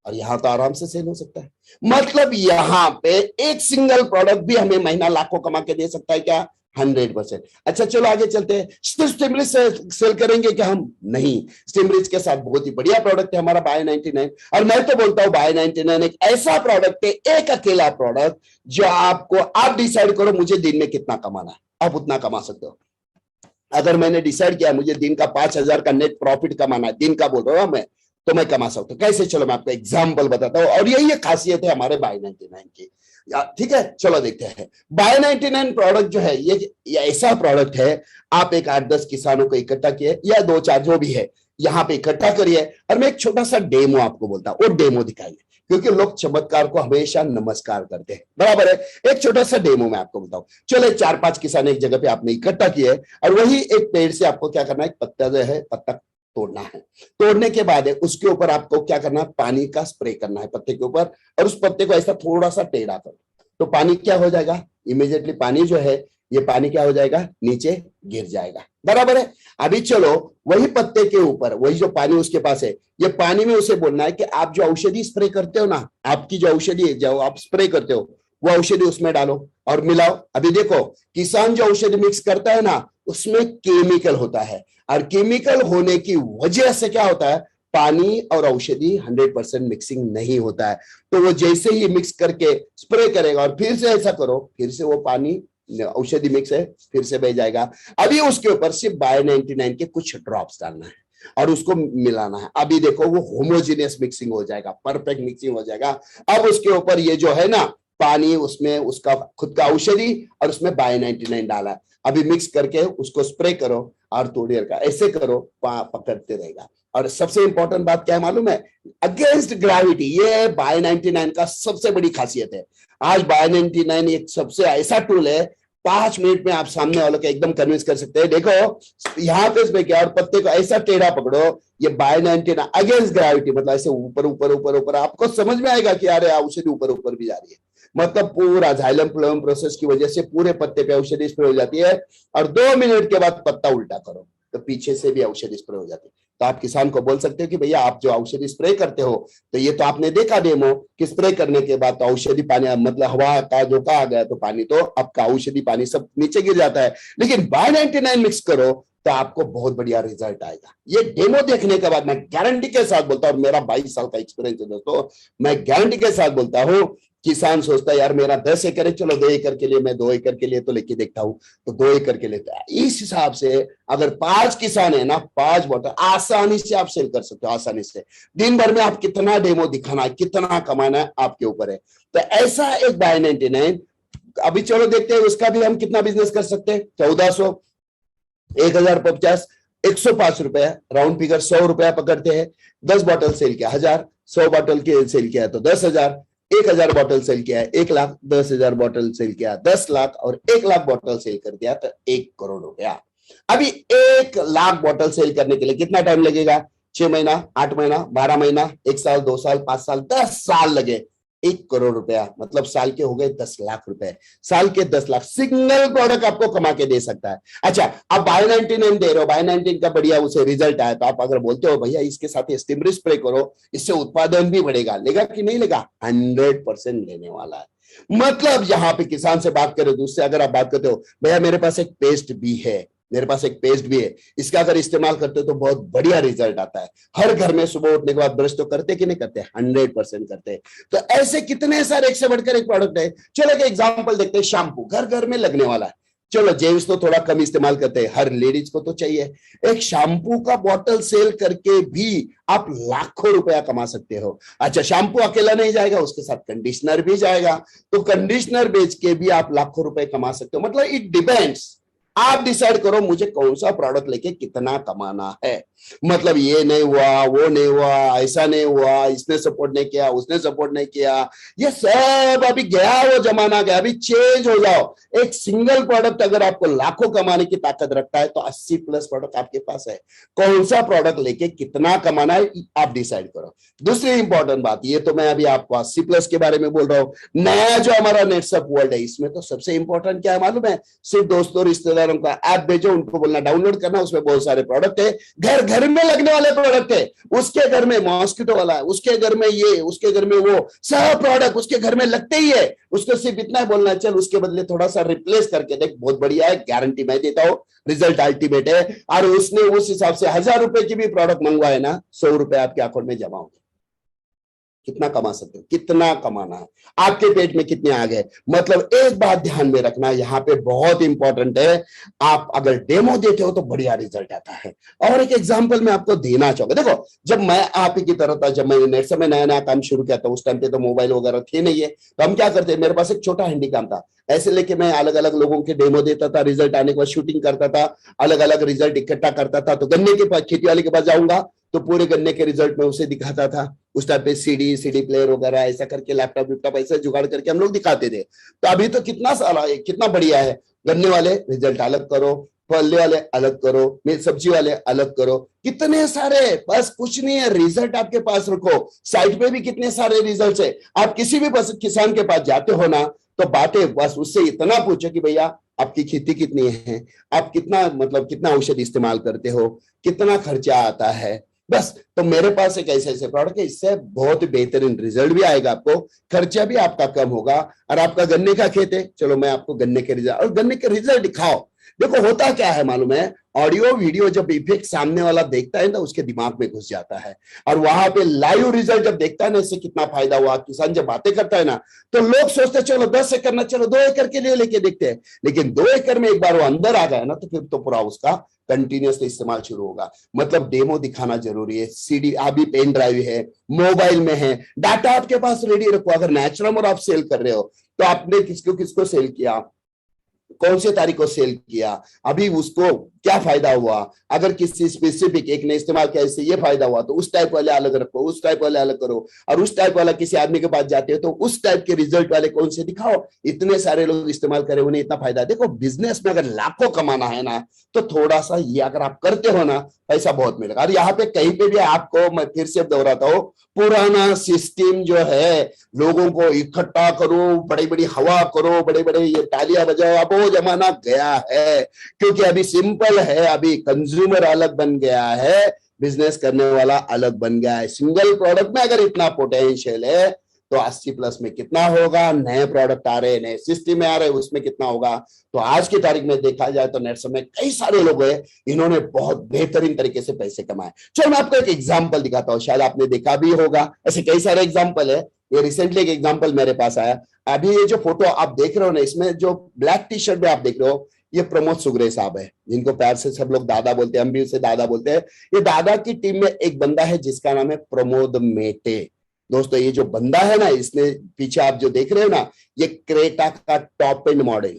और यहां तो आराम से सेल हो सकता है। मतलब यहां पे एक सिंगल प्रोडक्ट भी हमें महीना लाखों कमा के दे सकता है क्या? 100%। अच्छा चलो आगे चलते हैं। सिर्फ स्टिमरिच सेल करेंगे क्या हम? नहीं, स्टिमरिच के साथ बहुत ही बढ़िया प्रोडक्ट है हमारा बाय 99। और मैं तो बोलता हूं बाय 99 एक ऐसा प्रोडक्ट है, एक अकेला प्रोडक्ट जो आपको, आप डिसाइड करो मुझे दिन में कितना कमाना है, आप उतना कमा सकते हो। अगर मैंने डिसाइड किया मुझे दिन का 5,000 का नेट प्रॉफिट कमाना है, दिन का बोल रहा हूं मैं, तो मैं कमा सकता हूं। कैसे? चलो मैं आपको एग्जांपल बताता हूं, और यही खासियत है हमारे बाय 99 की। ठीक है, चलो देखते हैं। बाय 99 प्रोडक्ट जो है ये ऐसा प्रोडक्ट है, आप एक 8-10 किसानों को इकट्ठा किए, या 2-4 जो भी है, यहां पे इकट्ठा करिए, और मैं एक छोटा सा डेमो आपको बोलता हूं, वो डेमो दिखाइए, क्योंकि लोग चमत्कार को हमेशा नमस्कार करते हैं, बराबर है। एक छोटा सा डेमो मैं आपको बताऊं। चलो 4-5 किसान एक जगह पे आपने इकट्ठा किए, और वही एक पेड़ से आपको क्या करना है? एक पत्ता जो है, पत्ता तोड़ना है। तोड़ने के बाद उसके ऊपर आपको क्या करना है? पानी का स्प्रे करना है पत्ते के ऊपर, और उस पत्ते को ऐसा थोड़ा सा टेढ़ा करो, तो पानी क्या हो जाएगा? इमीडिएटली पानी जो है, ये पानी क्या हो जाएगा? नीचे गिर जाएगा, बराबर है। अभी चलो वही पत्ते के ऊपर, वही जो पानी उसके पास है, ये पानी में उसे बोलना है कि आप जो औषधि स्प्रे करते हो ना, आपकी जो औषधि जो आप स्प्रे करते हो, वो औषधि उसमें डालो और मिलाओ। अभी देखो, किसान जो औषधि मिक्स करता है ना, उसमें केमिकल होता है, और केमिकल होने की वजह से क्या होता है? पानी और औषधि 100% मिक्सिंग नहीं होता है। तो वो जैसे ही मिक्स करके स्प्रे करेगा, और फिर से ऐसा करो, फिर से वो पानी, औषधि मिक्स है, फिर से बह जाएगा। अभी उसके ऊपर सिर्फ बाय 99 के कुछ ड्रॉप्स डालना है और उसको मिलाना है। अभी देखो वो होमोजीनियस मिक्सिंग हो जाएगा, परफेक्ट मिक्सिंग हो जाएगा। अब उसके ऊपर ये जो है ना पानी, उसमें उसका खुद का औषधि और उसमें बाय 99 डाला है। अभी मिक्स करके उसको स्प्रे करो और थोड़ी देर का ऐसे करो, पकड़ते रहेगा। और सबसे इंपॉर्टेंट बात क्या है मालूम है? अगेंस्ट ग्रेविटी, ये बाय 99 का सबसे बड़ी खासियत है। आज बाय 99 एक सबसे ऐसा टूल है, 5 मिनट में आप सामने वालों को एकदम कन्विंस कर सकते हैं। देखो यहाँ पे स्प्रे किया और पत्ते को ऐसा टेढ़ा पकड़ो, ये बाय 99 अगेंस्ट ग्रेविटी, मतलब ऐसे ऊपर ऊपर ऊपर ऊपर, आपको समझ में आएगा कि यार औषधि ऊपर ऊपर भी जा रही है। मतलब पूरा जाइलम फ्लोएम प्रोसेस की वजह से पूरे पत्ते पे औषधि स्प्रे हो जाती है, और 2 मिनट के बाद पत्ता उल्टा करो तो पीछे से भी औषधि स्प्रे हो जाती है। तो आप किसान को बोल सकते हो कि भैया आप जो औषधि स्प्रे करते हो, तो ये तो आपने देखा डेमो कि स्प्रे करने के बाद तो औषधि पानी, मतलब हवा का जो कहा गया, तो पानी तो आपका औषधि पानी सब नीचे गिर जाता है। लेकिन बाय 99 मिक्स करो तो आपको बहुत बढ़िया रिजल्ट आएगा। ये डेमो देखने के बाद मैं गारंटी के साथ बोलता हूं, मेरा 22 साल का एक्सपीरियंस है दोस्तों, मैं गारंटी के साथ बोलता हूं, किसान सोचता है यार मेरा 10 एकड़ है, चलो 2 एकड़ के लिए, मैं 2 एकड़ के लिए तो लेके देखता हूं, तो 2 एकड़ के लिए इस हिसाब से अगर 5 किसान है ना, 5 बोतल आसानी से आप सेल कर सकते हो, आसानी से। दिन भर में आप कितना डेमो दिखाना है, कितना कमाना है, आपके ऊपर है। तो ऐसा एक बाय 99, अभी चलो देखते हैं उसका भी हम कितना बिजनेस कर सकते हैं। 1400, 1050, 105 रुपया, राउंड फिगर 100 रुपया पकड़ते हैं। 10 बॉटल सेल किया 1000, 100 बॉटल के सेल किया तो 10,000, 1000 बॉटल सेल किया 1 लाख, 10,000 बॉटल सेल किया 10 लाख, और 1 लाख बॉटल सेल कर दिया तो 1 करोड़ रुपया। अभी 1 लाख बॉटल सेल करने के लिए कितना टाइम लगेगा? 6 महीना, 8 महीना, 12 महीना, 1 साल, 2 साल, 5 साल, 10 साल लगे। 1 करोड़ रुपया मतलब साल के हो गए 10 लाख रुपए। साल के 10 लाख सिंगल प्रोडक्ट आपको कमा के दे सकता है। अच्छा, आप बाय 99 दे रहे हो, बाय 99 का बढ़िया उसे रिजल्ट आया, तो आप अगर बोलते हो भैया इसके साथ स्टिमरिच स्प्रे करो, इससे उत्पादन भी बढ़ेगा, लेगा कि नहीं लेगा? 100% लेने वाला है। मतलब यहाँ पे किसान से बात करें, दूसरे अगर आप बात करते हो भैया मेरे पास एक पेस्ट भी है, मेरे पास एक पेस्ट भी है, इसका अगर इस्तेमाल करते हो तो बहुत बढ़िया रिजल्ट आता है। हर घर में सुबह उठने के बाद ब्रश तो करते कि नहीं करते? 100% करते हैं। तो ऐसे कितने सारे एक से बढ़कर एक प्रोडक्ट है। चलो एक एग्जांपल देखते हैं, शैम्पू घर घर में लगने वाला है। चलो जेंट्स तो थोड़ा कम इस्तेमाल करते हैं, हर लेडीज को तो चाहिए। एक शैम्पू का बॉटल सेल करके भी आप लाखों रुपया कमा सकते हो। अच्छा, शैम्पू अकेला नहीं जाएगा, उसके साथ कंडीशनर भी जाएगा, तो कंडीशनर बेच के भी आप लाखों रुपए कमा सकते हो। मतलब इट डिपेंड्स, आप डिसाइड करो मुझे कौन सा प्रोडक्ट लेके कितना कमाना है। मतलब ये नहीं हुआ, वो नहीं हुआ, ऐसा नहीं हुआ, इसने सपोर्ट नहीं किया, उसने सपोर्ट नहीं किया, ये सब अभी गया, वो जमाना गया, अभी चेंज हो जाओ। एक सिंगल प्रोडक्ट अगर आपको लाखों कमाने की ताकत रखता है तो 80 प्लस प्रोडक्ट आपके पास है। कौन सा प्रोडक्ट लेके कितना कमाना है आप डिसाइड करो। दूसरी इंपॉर्टेंट बात, ये तो मैं अभी आपको 80 प्लस के बारे में बोल रहा हूं। नया जो हमारा नेट्सअप वर्ल्ड है, इसमें तो सबसे इंपॉर्टेंट क्या है मालूम है? सिर्फ दोस्तों रिश्तेदारों का ऐप भेजो, उनको बोलना डाउनलोड करना, उसमें बहुत सारे प्रोडक्ट है, घर घर में लगने वाले प्रोडक्ट है। उसके घर में मॉस्किटो वाला है, उसके घर में ये, उसके घर में वो, सब प्रोडक्ट उसके घर में लगते ही है। उसको सिर्फ इतना बोलना है, चल उसके बदले थोड़ा सा रिप्लेस करके देख, बहुत बढ़िया है, गारंटी मैं देता हूं, रिजल्ट अल्टीमेट है। और उसने उस हिसाब से 1000 रुपए की भी प्रोडक्ट मंगवाए ना, 100 रुपए आपके अकाउंट में जमा होंगे। कितना कमा सकते हो, कितना कमाना है, आपके पेट में कितने आ गए। मतलब एक बात ध्यान में रखना, यहाँ पे बहुत इंपॉर्टेंट है, आप अगर डेमो देते हो तो बढ़िया रिजल्ट आता है। और एक एग्जांपल मैं आपको देना चाहूंगा। देखो, जब मैं आप ही की तरह था, जब मैंने नेट से नया नया काम शुरू किया था, उस टाइम पे तो मोबाइल वगैरह थे नहीं है, तो हम क्या करते, मेरे पास एक छोटा हैंडी काम था, ऐसे लेके मैं अलग अलग लोगों के डेमो देता था, रिजल्ट आने के बाद शूटिंग करता था, अलग अलग रिजल्ट इकट्ठा करता था। तो गन्ने के पास, खेती वाले के पास जाऊंगा तो पूरे गन्ने के रिजल्ट में उसे दिखाता था। उस टाइम पे सीडी प्लेयर वगैरह ऐसा करके, लैपटॉप वैपटॉप ऐसा जुगाड़ करके हम लोग दिखाते थे। तो अभी तो कितना सारा है, कितना बढ़िया है। गन्ने वाले रिजल्ट अलग करो, फल वाले अलग करो, सब्जी वाले अलग करो, कितने सारे, बस कुछ नहीं है, रिजल्ट आपके पास रखो। साइट पे भी कितने सारे रिजल्ट है। आप किसी भी किसान के पास जाते हो ना, तो बातें बस उससे इतना पूछो कि भैया आपकी खेती कितनी है, आप कितना, मतलब कितना औषधि इस्तेमाल करते हो, कितना खर्चा आता है, बस। तो मेरे पास एक ऐसे ऐसे प्रोडक्ट है, इससे बहुत बेहतरीन रिजल्ट भी आएगा, आपको खर्चा भी आपका कम होगा। और आपका गन्ने का खेत है, चलो मैं आपको गन्ने के रिजल्ट, और गन्ने के रिजल्ट दिखाओ। देखो होता क्या है मालूम है, ऑडियो वीडियो जब इफेक्ट सामने वाला देखता है ना, उसके दिमाग में घुस जाता है। और वहां पे लाइव रिजल्ट जब देखता है ना, इससे कितना फायदा हुआ, किसान जब बातें करता है ना, तो लोग सोचते चलो 10 एकड़ ना, चलो 2 एकड़ के लिए लेके देखते हैं। लेकिन 2 एकड़ में एक बार वो अंदर आ गया ना, तो फिर तो पूरा उसका कंटिन्यूसली इस्तेमाल शुरू होगा। मतलब डेमो दिखाना जरूरी है। सीडी अभी पेन ड्राइव है, मोबाइल में है, डाटा आपके पास रेडी रखो। अगर नेचुरल और आप सेल कर रहे हो, तो आपने किसको किसको सेल किया, कौन से तारीख को सेल किया, अभी उसको क्या फायदा हुआ, अगर किसी स्पेसिफिक एक ने इस्तेमाल किया इससे ये फायदा हुआ, तो उस टाइप वाले अलग रखो, उस टाइप वाले अलग करो। और उस टाइप वाला किसी आदमी के पास जाते हो तो उस टाइप के रिजल्ट वाले कौन से दिखाओ, इतने सारे लोग इस्तेमाल करें, उन्हें इतना फायदा। देखो बिजनेस में अगर लाखों कमाना है ना, तो थोड़ा सा ये अगर आप करते हो ना, पैसा बहुत मिलेगा। और यहाँ पे कहीं पे भी आपको, मैं फिर से दोहराता हूँ, पुराना सिस्टम जो है, लोगों को इकट्ठा करो, बड़ी बड़ी हवा करो, बड़े बड़े ये तालियां बजाओ, अब वो जमाना गया है। क्योंकि अभी सिंपल है, अभी कंज्यूमर अलग बन गया है, बिजनेस करने वाला अलग बन गया है। सिंगल प्रोडक्ट में अगर इतना पोटेंशियल है, तो 80 प्लस में कितना होगा, नए प्रोडक्ट आ रहे, नए सिस्टम में आ रहे, उसमें कितना होगा। तो आज की तारीख में देखा जाए तो नेट में कई सारे लोग हैं, इन्होंने बहुत बेहतरीन तरीके से पैसे कमाए। चलो मैं आपको एक एग्जांपल दिखाता हूं, शायद आपने देखा भी होगा, ऐसे कई सारे एग्जांपल है। ये रिसेंटली एक एग्जांपल मेरे पास आया। अभी ये जो फोटो आप देख रहे हो ना, इसमें जो ब्लैक टी शर्ट में आप देख रहे हो, ये प्रमोद सुगरे साहब है, जिनको प्यार से सब लोग दादा बोलते हैं, हम भी उसे दादा बोलते हैं। ये दादा की टीम में एक बंदा है जिसका नाम है प्रमोद मेटे। दोस्तों ये जो बंदा है ना, इसने पीछे आप जो देख रहे हो ना, ये क्रेटा का टॉप एंड मॉडल,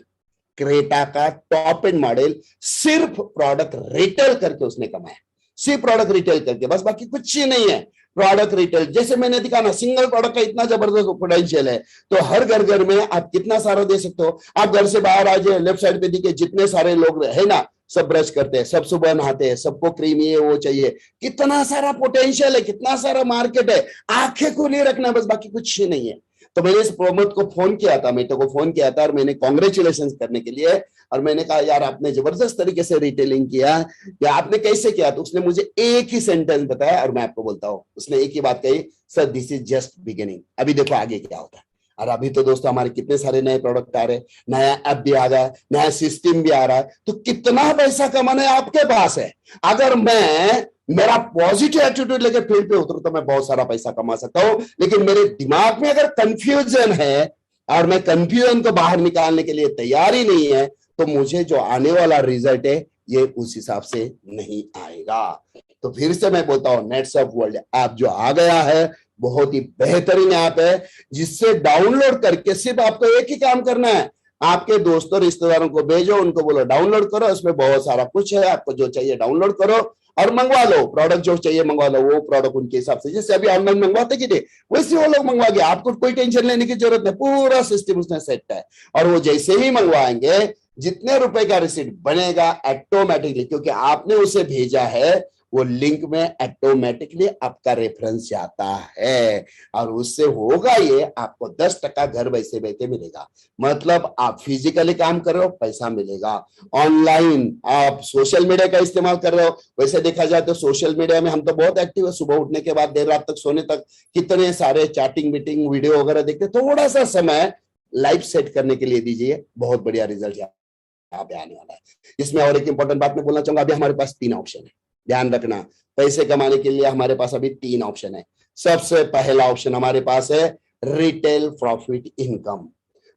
क्रेटा का टॉप एंड मॉडल सिर्फ प्रोडक्ट रिटेल करके उसने कमाया, सिर्फ प्रोडक्ट रिटेल करके, बस बाकी कुछ ही नहीं है। प्रोडक्ट रिटेल, जैसे मैंने दिखा ना, सिंगल प्रोडक्ट का इतना जबरदस्त पोटेंशियल है। तो हर घर घर में आप कितना सारा दे सकते हो। आप घर से बाहर आ जाए, लेफ्ट साइड पे दिखे जितने सारे लोग है ना, सब ब्रश करते हैं, सब सुबह नहाते हैं, सबको क्रीम ये वो चाहिए। कितना सारा पोटेंशियल है, कितना सारा मार्केट है, आंखें खुली रखना, बस बाकी कुछ ही नहीं है। तो मैंने इस प्रमोद को फोन किया था, मेटे को फोन किया था, और मैंने कॉन्ग्रेचुलेशन करने के लिए, और मैंने कहा यार आपने जबरदस्त तरीके से रिटेलिंग किया, या आपने कैसे किया। तो उसने मुझे एक ही सेंटेंस बताया, और मैं आपको बोलता हूं, उसने एक ही बात कही, sir this is just beginning, अभी देखो आगे क्या होता है। और अभी तो दोस्तों हमारे कितने सारे नए प्रोडक्ट आ रहे हैं, नया ऐप भी आ रहा है, नया सिस्टम भी आ रहा है। तो कितना पैसा कमाना है आपके पास है। अगर मैं मेरा पॉजिटिव एटीट्यूड लेके फील्ड पे उतरू तो मैं बहुत सारा पैसा कमा सकता हूं। लेकिन मेरे दिमाग में अगर कंफ्यूजन है और मैं कंफ्यूजन को बाहर निकालने के लिए तैयार ही नहीं है, तो मुझे जो आने वाला रिजल्ट है ये उस हिसाब से नहीं आएगा। तो फिर से मैं बोलता हूं, नेट्सअप वर्ल्ड ऐप जो आ गया है, बहुत ही बेहतरीन ऐप है, जिससे डाउनलोड करके सिर्फ आपको एक ही काम करना है, आपके दोस्तों रिश्तेदारों को भेजो, उनको बोलो डाउनलोड करो, उसमें बहुत सारा कुछ है, आपको जो चाहिए डाउनलोड करो और मंगवा लो, प्रोडक्ट जो चाहिए मंगवा लो, वो प्रोडक्ट उनके हिसाब से जैसे अभी ऑनलाइन मंगवाते कि वैसे वो लोग मंगवा गया, आपको कोई टेंशन लेने की जरूरत नहीं, पूरा सिस्टम उसने सेट है। और वो जैसे ही मंगवाएंगे, जितने रुपए का रिसीट बनेगा ऑटोमेटिकली, क्योंकि आपने उसे भेजा है, वो लिंक में ऑटोमेटिकली आपका रेफरेंस जाता है और उससे होगा ये आपको 10% घर बैठे बैठे मिलेगा। मतलब आप फिजिकली काम कर रहे हो, पैसा मिलेगा। ऑनलाइन आप सोशल मीडिया का इस्तेमाल कर रहे हो, वैसे देखा जाए तो सोशल मीडिया में हम तो बहुत एक्टिव है, सुबह उठने के बाद देर रात तक सोने तक कितने सारे चैटिंग मीटिंग वीडियो वगैरह देखते, थोड़ा सा समय लाइफ सेट करने के लिए दीजिए, बहुत बढ़िया रिजल्ट यहाँ पे आने वाला है। इसमें और एक इंपॉर्टेंट बात मैं बोलना चाहूंगा, अभी हमारे पास 3 ऑप्शन है, ध्यान रखना। पैसे कमाने के लिए हमारे पास अभी 3 ऑप्शन है। सबसे पहला ऑप्शन हमारे पास है रिटेल प्रॉफिट इनकम,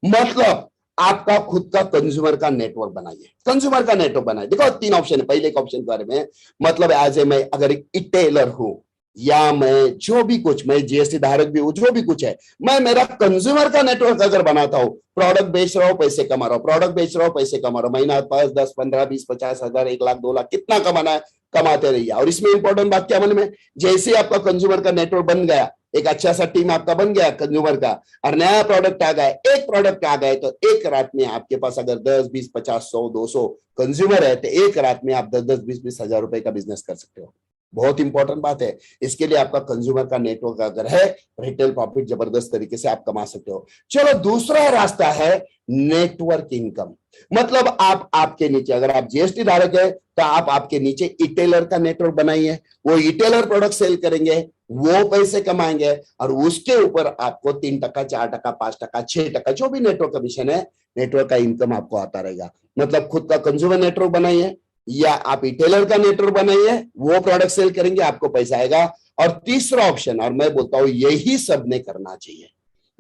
मतलब आपका खुद का कंज्यूमर का नेटवर्क बनाइए, कंज्यूमर का नेटवर्क बनाइए। देखो 3 ऑप्शन है, पहले एक ऑप्शन के बारे में, मतलब एज ए मैं अगर एक रिटेलर हूं या मैं जो भी कुछ, मैं जीएसटी धारक भी हूं, जो भी कुछ है, मैं मेरा कंज्यूमर का नेटवर्क अगर बनाता हूं, प्रोडक्ट बेच रहा हूं पैसे कमा रहा हूं, प्रोडक्ट बेच रहा हूं पैसे कमा रहा हूं, महीना 5, 10, 15, 20, 50 हजार, 1 लाख, 2 लाख, कितना कमाना है कमाते रहिए। और इसमें इंपॉर्टेंट बात क्या मन में, जैसे आपका कंज्यूमर का नेटवर्क बन गया, एक अच्छा सा टीम आपका बन गया कंज्यूमर का, और नया प्रोडक्ट आ गया, एक प्रोडक्ट आ गए, तो एक रात में आपके पास अगर 10, 20, 50, 100, 200 कंज्यूमर है, तो एक रात में आप 10, 10, 20, 20 हजार रुपए का बिजनेस कर सकते हो। बहुत इंपॉर्टेंट बात है। इसके लिए आपका कंज्यूमर का नेटवर्क अगर है, रिटेल प्रॉफिट जबरदस्त तरीके से आप कमा सकते हो। चलो दूसरा रास्ता है नेटवर्क इनकम, मतलब आप आपके नीचे, अगर आप जीएसटी धारक है तो आप आपके नीचे रिटेलर का नेटवर्क बनाइए, वो रिटेलर प्रोडक्ट सेल करेंगे, वो पैसे कमाएंगे, और उसके ऊपर आपको 3%, 4%, 5%, 6%, जो भी नेटवर्क कमीशन है, नेटवर्क का इनकम आपको आता रहेगा। मतलब खुद का कंज्यूमर नेटवर्क बनाइए या आप रिटेलर का नेटवर्क बनाइए, वो प्रोडक्ट सेल करेंगे, आपको पैसा आएगा। और तीसरा ऑप्शन, और मैं बोलता हूं यही सबने करना चाहिए,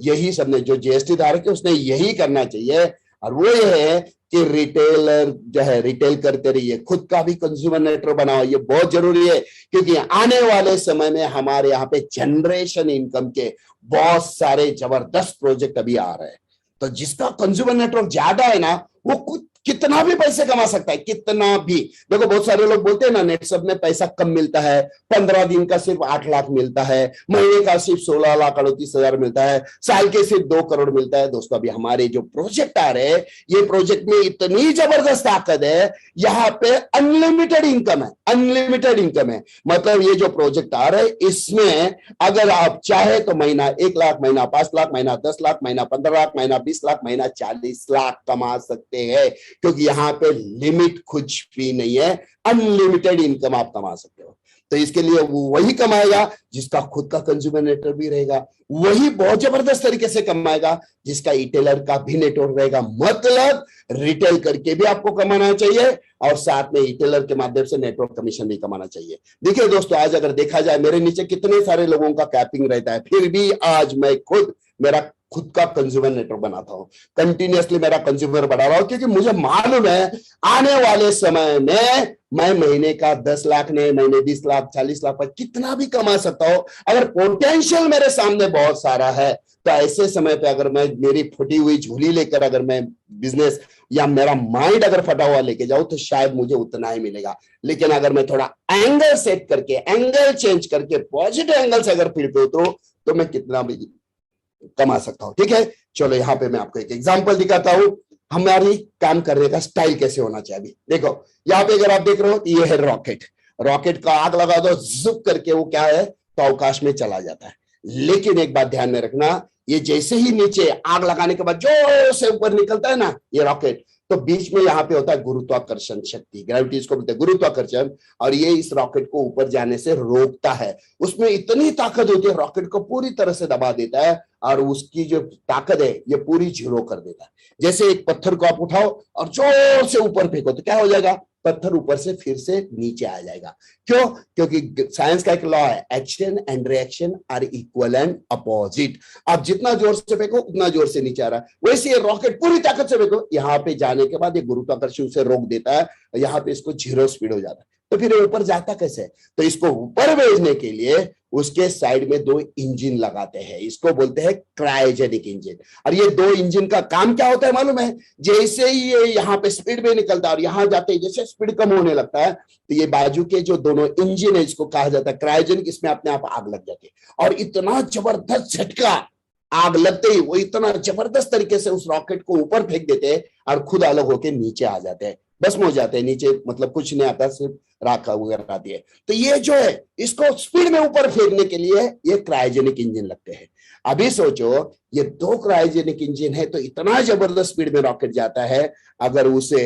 यही सबने, जो जीएसटी धारक है उसने यही करना चाहिए, और वो ये है कि रिटेलर जो है रिटेल करते रहिए, खुद का भी कंज्यूमर नेटवर्क बनाओ, ये बहुत जरूरी है, क्योंकि आने वाले समय में हमारे यहाँ पे जनरेशन इनकम के बहुत सारे जबरदस्त प्रोजेक्ट अभी आ रहे हैं। तो जिसका कंज्यूमर नेटवर्क ज्यादा है ना, वो कुछ कितना भी पैसे कमा सकता है, कितना भी। देखो बहुत सारे लोग बोलते हैं ना नेटसब में पैसा कम मिलता है, 15 दिन का सिर्फ 8 लाख मिलता है, महीने का सिर्फ 16 लाख 38 हजार मिलता है, साल के सिर्फ 2 करोड़ मिलता है। दोस्तों अभी हमारे जो प्रोजेक्ट आ रहे हैं, ये प्रोजेक्ट में इतनी जबरदस्त ताकत है, यहाँ पे अनलिमिटेड इनकम है, अनलिमिटेड इनकम है। मतलब ये जो प्रोजेक्ट आ रहे हैं, इसमें अगर आप चाहे तो महीना 1 लाख, महीना 5 लाख, महीना 10 लाख, महीना 15 लाख, महीना 20 लाख, महीना 40 लाख कमा सकते हैं, क्योंकि यहां पे लिमिट कुछ भी नहीं है, अनलिमिटेड इनकम आप कमा सकते हो। तो इसके लिए वो वही कमाएगा जिसका खुद का कंज्यूमर नेटवर्क भी रहेगा, वही बहुत जबरदस्त तरीके से कमाएगा जिसका रिटेलर का भी नेटवर्क रहेगा। मतलब रिटेल करके भी आपको कमाना चाहिए और साथ में रिटेलर के माध्यम से नेटवर्क कमीशन भी कमाना चाहिए। देखिए दोस्तों, आज अगर देखा जाए, मेरे नीचे कितने सारे लोगों का कैपिंग रहता है, फिर भी आज मैं खुद का कंज्यूमर नेटवर्क बनाता हूं, कंटिन्यूअसली मेरा कंज्यूमर बढ़ा रहा हूं, क्योंकि मुझे मालूम है आने वाले समय में मैं महीने का 10 लाख नहीं, महीने 20 लाख 40 लाख पर कितना भी कमा सकता हूं। अगर पोटेंशियल मेरे सामने बहुत सारा है, तो ऐसे समय पे अगर मैं मेरी फटी हुई झोली लेकर अगर मैं बिजनेस या मेरा माइंड अगर फटा हुआ लेके जाऊं, तो शायद मुझे उतना ही मिलेगा। लेकिन अगर मैं थोड़ा एंगल सेट करके, एंगल चेंज करके, पॉजिटिव एंगल से अगर फील्ड पे उतरूं, तो मैं कितना भी कमा सकता हूं। ठीक है, चलो यहाँ पे मैं आपको एक एग्जांपल दिखाता हूं, हमारी काम करने का स्टाइल कैसे होना चाहिए। अभी देखो यहाँ पे अगर आप देख रहे हो, ये है रॉकेट, रॉकेट का आग लगा दो, जुप करके वो क्या है, तो अवकाश में चला जाता है। लेकिन एक बात ध्यान में रखना, ये जैसे ही नीचे आग लगाने के बाद जोर से ऊपर निकलता है ना ये रॉकेट, तो बीच में यहाँ पे होता है गुरुत्वाकर्षण शक्ति, ग्रेविटी इसको बोलते हैं, गुरुत्वाकर्षण, और ये इस रॉकेट को ऊपर जाने से रोकता है। उसमें इतनी ताकत होती है, रॉकेट को पूरी तरह से दबा देता है, और उसकी जो ताकत है ये पूरी जीरो कर देता है। जैसे एक पत्थर को आप उठाओ और जोर से ऊपर फेंको, तो क्या हो जाएगा, पत्थर ऊपर से फिर से नीचे आ जाएगा। क्यों? क्योंकि साइंस का एक लॉ है, action and reaction are equal and opposite. आप जितना जोर से फेंको उतना जोर से नीचे आ रहा है। वैसे ये रॉकेट पूरी ताकत से फेंको, यहाँ पे जाने के बाद ये गुरुत्वाकर्षण से रोक देता है, यहाँ पे इसको 0 स्पीड हो जाता है। तो फिर ऊपर जाता कैसे? तो इसको ऊपर भेजने के लिए उसके साइड में दो इंजन लगाते हैं, इसको बोलते हैं क्रायोजेनिक इंजन। और ये दो इंजन का काम क्या होता है मालूम है? जैसे ही ये यहाँ पे स्पीड में निकलता है और यहाँ जाते ही जैसे स्पीड कम होने लगता है, तो ये बाजू के जो दोनों इंजन है, इसको कहा जाता है क्रायोजेनिक, इसमें अपने आप आग लग जाती है। और इतना जबरदस्त झटका, आग लगते ही वो इतना जबरदस्त तरीके से उस रॉकेट को ऊपर फेंक देते हैं और खुद अलग होकर नीचे आ जाते हैं, भस्म हो जाते हैं नीचे, मतलब कुछ नहीं आता, सिर्फ राख वगैरह आती है। तो ये जो है, इसको स्पीड में ऊपर फेंकने के लिए ये क्रायोजेनिक इंजन लगते हैं। अभी सोचो, ये दो क्रायोजेनिक इंजन है तो इतना जबरदस्त स्पीड में रॉकेट जाता है। अगर उसे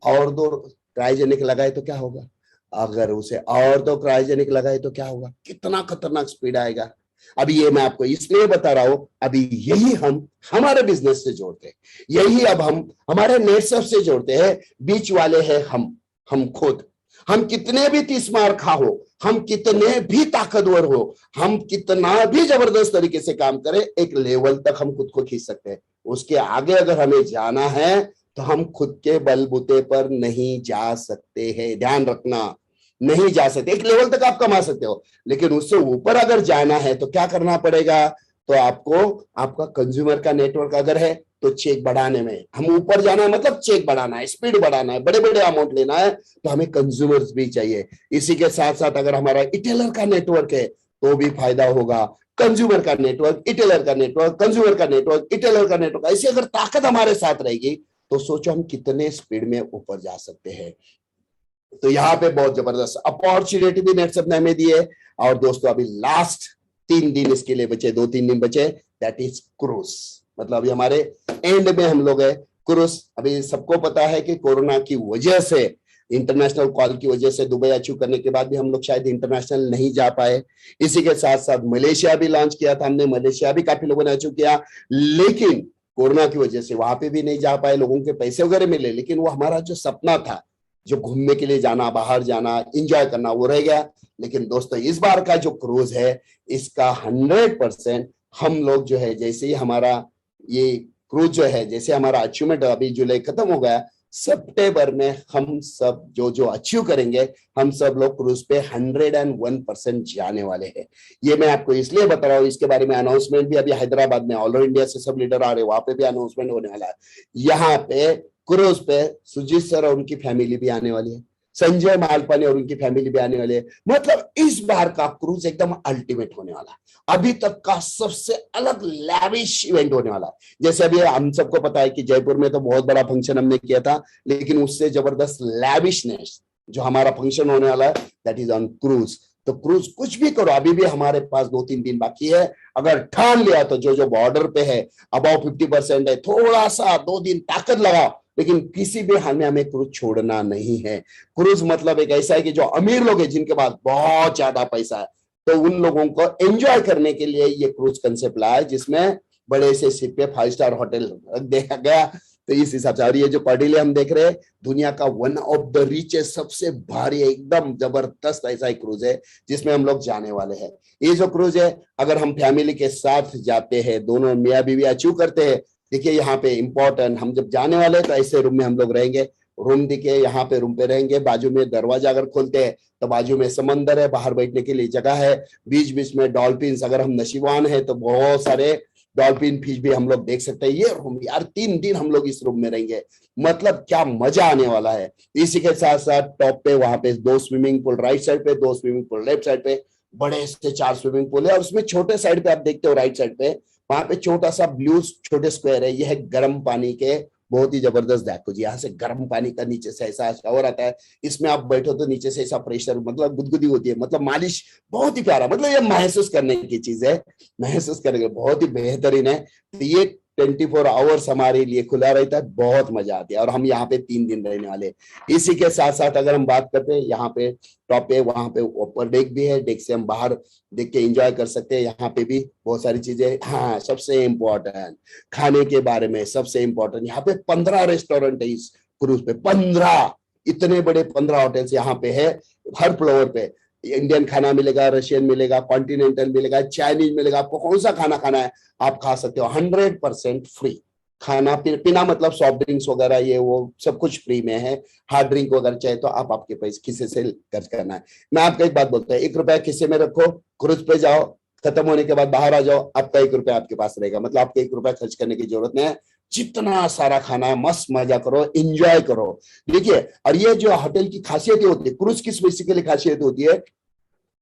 और दो क्रायोजेनिक लगाए तो क्या होगा? अगर उसे और दो क्रायोजेनिक लगाए तो क्या होगा? कितना खतरनाक स्पीड आएगा। अभी ये मैं आपको इसलिए बता रहा हूं, अभी यही हम हमारे बिजनेस से जोड़ते हैं, यही अब हम हमारे नेटसर्फ से जोड़ते हैं। बीच वाले हैं हम खुद। हम कितने भी 30 मार खा हो, हम कितने भी ताकतवर हो, हम कितना भी जबरदस्त तरीके से काम करें, एक लेवल तक हम खुद को खींच सकते हैं। उसके आगे अगर हमें जाना है तो हम खुद के बलबूते पर नहीं जा सकते हैं, ध्यान रखना, नहीं जा सकते। एक लेवल तक आप कमा सकते हो, लेकिन उससे ऊपर अगर जाना है तो क्या करना पड़ेगा? तो आपको आपका कंज्यूमर का नेटवर्क अगर है तो चेक बढ़ाने में, हम ऊपर जाना है मतलब चेक बढ़ाना है, स्पीड बढ़ाना है, बड़े बड़े अमाउंट लेना है, तो हमें कंज्यूमर्स भी चाहिए। इसी के साथ साथ अगर हमारा रिटेलर का नेटवर्क है तो भी फायदा होगा। कंज्यूमर का नेटवर्क, रिटेलर का नेटवर्क, कंज्यूमर का नेटवर्क, रिटेलर का नेटवर्क, ऐसी अगर ताकत हमारे साथ रहेगी तो सोचो हम कितने स्पीड में ऊपर जा सकते हैं। तो यहाँ पे बहुत जबरदस्त अपॉर्चुनिटी भी नेटसर्फ ने हमें दी है। और दोस्तों अभी लास्ट 3 दिन इसके लिए बचे, 2-3 दिन बचे, दैट इज क्रूज। मतलब अभी हमारे एंड में हम लोग है क्रूज। अभी सबको पता है कि कोरोना की वजह से, इंटरनेशनल कॉल की वजह से दुबई अचीव करने के बाद भी हम लोग शायद इंटरनेशनल नहीं जा पाए। इसी के साथ साथ मलेशिया भी लॉन्च किया था हमने, मलेशिया भी काफी लोगों ने अचीव किया, लेकिन कोरोना की वजह से वहां पे भी नहीं जा पाए, लोगों के पैसे वगैरह मिले, लेकिन वो हमारा जो सपना था, जो घूमने के लिए जाना, बाहर जाना, एंजॉय करना, वो रह गया। लेकिन दोस्तों इस बार का जो क्रूज है, इसका 100% हम लोग जो है, जैसे ही हमारा ये क्रूज जो है, जैसे हमारा अचीवमेंट अभी जुलाई खत्म हो गया, सितंबर में हम सब जो अचीव करेंगे, हम सब लोग क्रूज पे 101% जाने वाले हैं। ये मैं आपको इसलिए बता रहा हूँ, इसके बारे में अनाउंसमेंट भी अभी हैदराबाद में ऑल ओवर इंडिया से सब लीडर आ रहे हैं, वहां पे भी अनाउंसमेंट होने वाला है। यहाँ पे क्रूज पे सुजीत सर और उनकी फैमिली भी आने वाली है, संजय मालपानी और उनकी फैमिली भी आने वाली है। मतलब इस बार का क्रूज एकदम अल्टीमेट होने वाला है, अभी तक का सबसे अलग लैविश इवेंट होने वाला है। जैसे अभी हम सबको पता है कि जयपुर में तो बहुत बड़ा फंक्शन हमने किया था, लेकिन उससे जबरदस्त लैविशनेस जो हमारा फंक्शन होने वाला है, दैट इज ऑन क्रूज। तो क्रूज कुछ भी करो, अभी भी हमारे पास 2-3 दिन बाकी है। अगर ठान लिया तो जो बॉर्डर पे है अबाउ 50% है, थोड़ा सा 2 दिन ताकत लगाओ, लेकिन किसी भी हाल में हमें क्रूज छोड़ना नहीं है। क्रूज मतलब एक ऐसा है कि जो अमीर लोग हैं, जिनके पास बहुत ज्यादा पैसा है, तो उन लोगों को एंजॉय करने के लिए ये क्रूज कंसेप्ट लाया, जिसमें बड़े से शिप पे 5 स्टार होटल देखा गया। तो इस हिसाब से, और ये जो कॉर्डिले हम देख रहे हैं, दुनिया का वन ऑफ द रिचेस्ट, सबसे भारी, एकदम जबरदस्त ऐसा एक क्रूज है जिसमें हम लोग जाने वाले हैं। ये जो क्रूज है, अगर हम फैमिली के साथ जाते हैं, दोनों मियाँ बीवी अचीव करते हैं, देखिए यहाँ पे इंपॉर्टेंट, हम जब जाने वाले हैं तो ऐसे रूम में हम लोग रहेंगे। रूम दिखे, यहाँ पे रूम पे रहेंगे, बाजू में दरवाजा अगर खोलते हैं तो बाजू में समंदर है, बाहर बैठने के लिए जगह है, बीच बीच में डॉल्फिन, अगर हम नशीबवान है तो बहुत सारे डॉल्फिन फिश भी हम लोग देख सकते हैं। ये रूम यार 3 दिन हम लोग इस रूम में रहेंगे, मतलब क्या मजा आने वाला है। इसी के साथ साथ टॉप पे वहां पे 2 स्विमिंग पूल राइट साइड पे, 2 स्विमिंग पूल लेफ्ट साइड पे, बड़े से 4 स्विमिंग पूल है। और उसमें छोटे साइड पे आप देखते हो राइट साइड पे, वहां पे छोटा सा ब्लू छोटे स्क्वायर है, यह है गर्म पानी के, बहुत ही जबरदस्त। देखो जी, यहाँ से गर्म पानी का नीचे से ऐसा शावर आता है, इसमें आप बैठो तो नीचे से ऐसा प्रेशर, मतलब गुदगुदी होती है, मतलब मालिश, बहुत ही प्यारा, मतलब ये महसूस करने की चीज है, महसूस करने बहुत ही बेहतरीन है। तो ये 24 आवर्स हमारे लिए खुला रहता है, बहुत मजा आती है। और हम यहाँ पे 3 दिन रहने वाले। इसी के साथ साथ अगर हम बात करते हैं, यहाँ पे टॉप पे, वहां पे ऊपर डेक भी है, डेक से हम बाहर देख के एंजॉय कर सकते हैं। यहाँ पे भी बहुत सारी चीजें। हाँ, सबसे इम्पोर्टेंट खाने के बारे में, सबसे इम्पोर्टेंट, यहाँ पे 15 रेस्टोरेंट है इस क्रूज पे, 15, इतने बड़े 15 होटल्स यहाँ पे है। हर फ्लोर पे इंडियन खाना मिलेगा, रशियन मिलेगा, कॉन्टिनेंटल मिलेगा, चाइनीज मिलेगा, आपको कौन सा खाना खाना है आप खा सकते हो, 100% फ्री। खाना पीना मतलब सॉफ्ट ड्रिंक्स वगैरह ये वो सब कुछ फ्री में है। हार्ड ड्रिंक वगैरह चाहे तो आप आपके पैसे खिसे से खर्च करना है। मैं आपको एक बात बोलता हूँ, 1 रुपया खिसे में रखो, क्रूज पे जाओ, खत्म होने के बाद बाहर आ जाओ, आपका 1 रुपया आपके पास रहेगा। मतलब आपको 1 रुपया खर्च करने की जरूरत नहीं है। जितना सारा खाना है मस्त मजा करो, एंजॉय करो। देखिए, और ये जो होटल की खासियत होती है, क्रूज की बेसिकली खासियत होती है,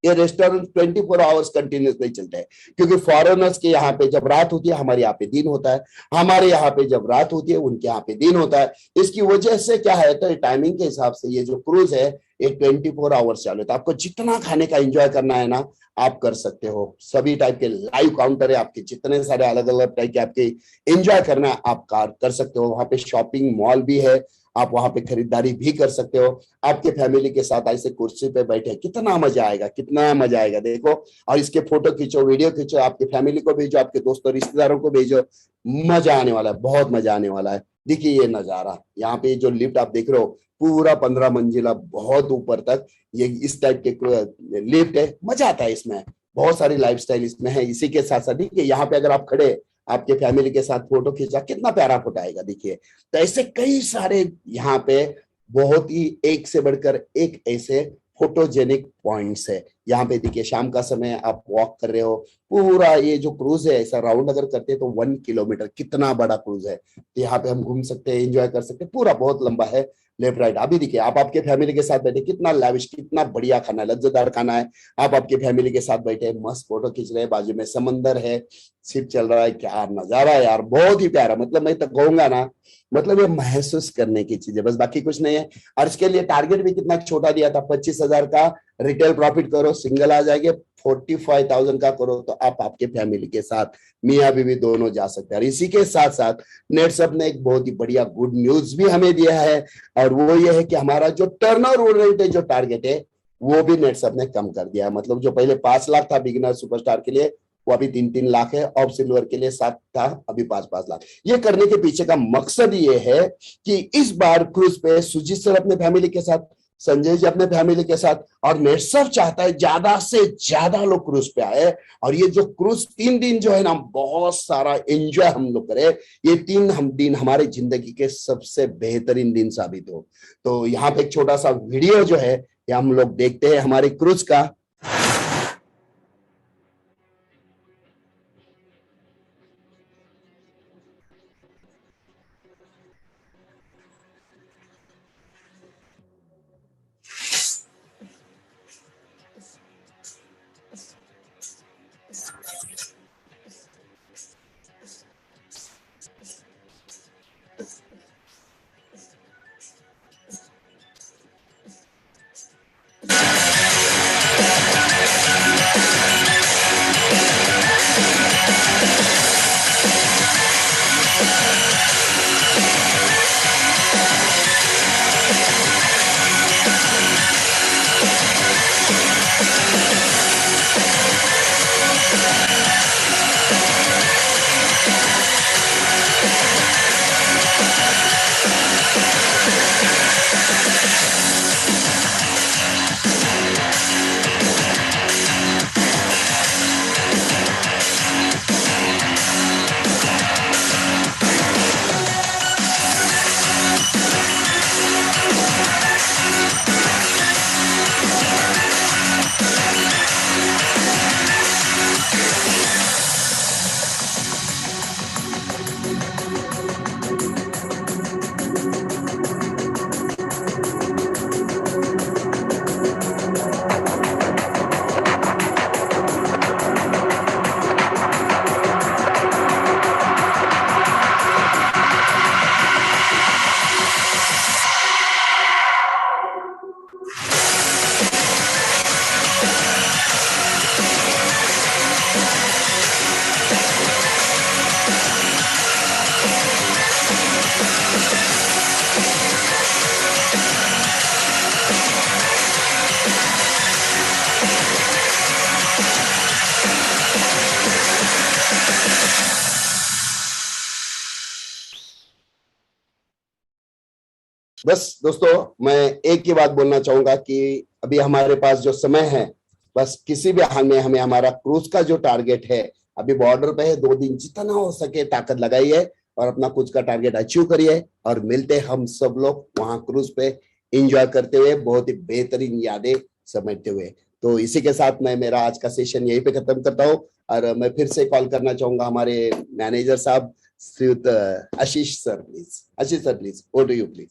ये रेस्टोरेंट 24 आवर्स कंटिन्यूस नहीं चलते हैं। क्योंकि फॉरेनर्स के यहाँ पे जब रात होती है, हमारे यहाँ पे दिन होता है, हमारे यहाँ पे जब रात होती है, उनके यहाँ पे दिन होता है। इसकी वजह से क्या है, तो टाइमिंग के हिसाब से ये जो क्रूज है ये 24 आवर्स चालू है। तो आपको जितना खाने का एंजॉय करना है ना, आप कर सकते हो। सभी टाइप के लाइव काउंटर है आपके, जितने सारे अलग अलग टाइप के आपके एंजॉय करना है आप कर सकते हो। वहां पे शॉपिंग मॉल भी है, आप वहां पे खरीदारी भी कर सकते हो। आपके फैमिली के साथ ऐसे कुर्सी पे बैठे कितना मजा आएगा, कितना मजा आएगा देखो। और इसके फोटो खींचो, वीडियो खींचो, आपके फैमिली को भेजो, आपके दोस्तों रिश्तेदारों को भेजो। मजा आने वाला है, बहुत मजा आने वाला है। देखिए ये नजारा, यहाँ पे जो लिफ्ट आप देख रहे हो, पूरा 15 मंजिला बहुत ऊपर तक ये इस टाइप के लिफ्ट है। मजा आता है इसमें, बहुत सारी लाइफस्टाइल इसमें है। इसी के साथ साथ देखिए यहाँ पे अगर आप खड़े आपके फैमिली के साथ फोटो खींचा, कितना प्यारा फोटो आएगा। देखिए तो ऐसे कई सारे यहाँ पे बहुत ही एक से बढ़कर एक ऐसे फोटोजेनिक पॉइंट्स है। यहाँ पे देखिए शाम का समय आप वॉक कर रहे हो, पूरा ये जो क्रूज है ऐसा राउंड अगर करते हैं तो 1 किलोमीटर, कितना बड़ा क्रूज है। तो यहाँ पे हम घूम सकते हैं, एंजॉय कर सकते हैं, पूरा बहुत लंबा है। लेफ्ट राइट अभी देखिए, आप आपके फैमिली के साथ बैठे, कितना लाविश, कितना बढ़िया खाना है, लज्जतदार खाना है। आप आपके फैमिली के साथ बैठे मस्त फोटो खींच रहे हैं, बाजू में समंदर है, शिप चल रहा है, क्या नजारा है यार, बहुत ही प्यारा। मतलब मैं तो कहूंगा ना, मतलब ये महसूस करने की चीज है बस, बाकी कुछ नहीं है। और इसके लिए टारगेट भी कितना छोटा दिया था, 25,000 का रिटेल प्रॉफिट करो, सिंगल आ जाएंगे। 45,000 का करो तो आप आपके फैमिली के साथ मियाँ बीवी दोनों जा सकते हैं। और इसी के साथ साथ नेटसप ने एक बहुत ही बढ़िया गुड न्यूज भी हमें दिया है, और वो ये है कि हमारा जो टर्नओवर रेट है, जो टारगेट है, वो भी नेटसप ने कम कर दिया है। मतलब जो पहले 5 लाख था बिगिनर सुपरस्टार के लिए, वो अभी 3-3 लाख है। ऑफ सिल्वर के लिए 7 था, अभी 5-5 लाख। ये करने के पीछे का मकसद ये है कि इस बार क्रूज पे सुजीत सर अपने फैमिली के साथ, संजय जी अपने फैमिली के साथ, और नेटसप चाहता है ज्यादा से ज्यादा लोग क्रूज पे आए। और ये जो क्रूज 3 दिन जो है ना, बहुत सारा एंजॉय हम लोग करें। ये 3 दिन हमारे जिंदगी के सबसे बेहतरीन दिन साबित हो। तो यहाँ पे एक छोटा सा वीडियो जो है ये हम लोग देखते हैं हमारे क्रूज का। बस दोस्तों, मैं एक ही बात बोलना चाहूंगा कि अभी हमारे पास जो समय है, बस किसी भी हाल में हमें हमारा क्रूज का जो टारगेट है, अभी बॉर्डर पे है, 2 दिन जितना हो सके ताकत लगाइए और अपना कुछ का टारगेट अचीव करिए और मिलते हम सब लोग वहां क्रूज पे एंजॉय करते हुए, बहुत ही बेहतरीन यादें समेटते हुए। तो इसी के साथ मैं मेरा आज का सेशन यहीं पे खत्म करता हूँ और मैं फिर से कॉल करना चाहूंगा हमारे मैनेजर साहब श्रीयुत Ashish sir, please. Ashish sir please, over to you please.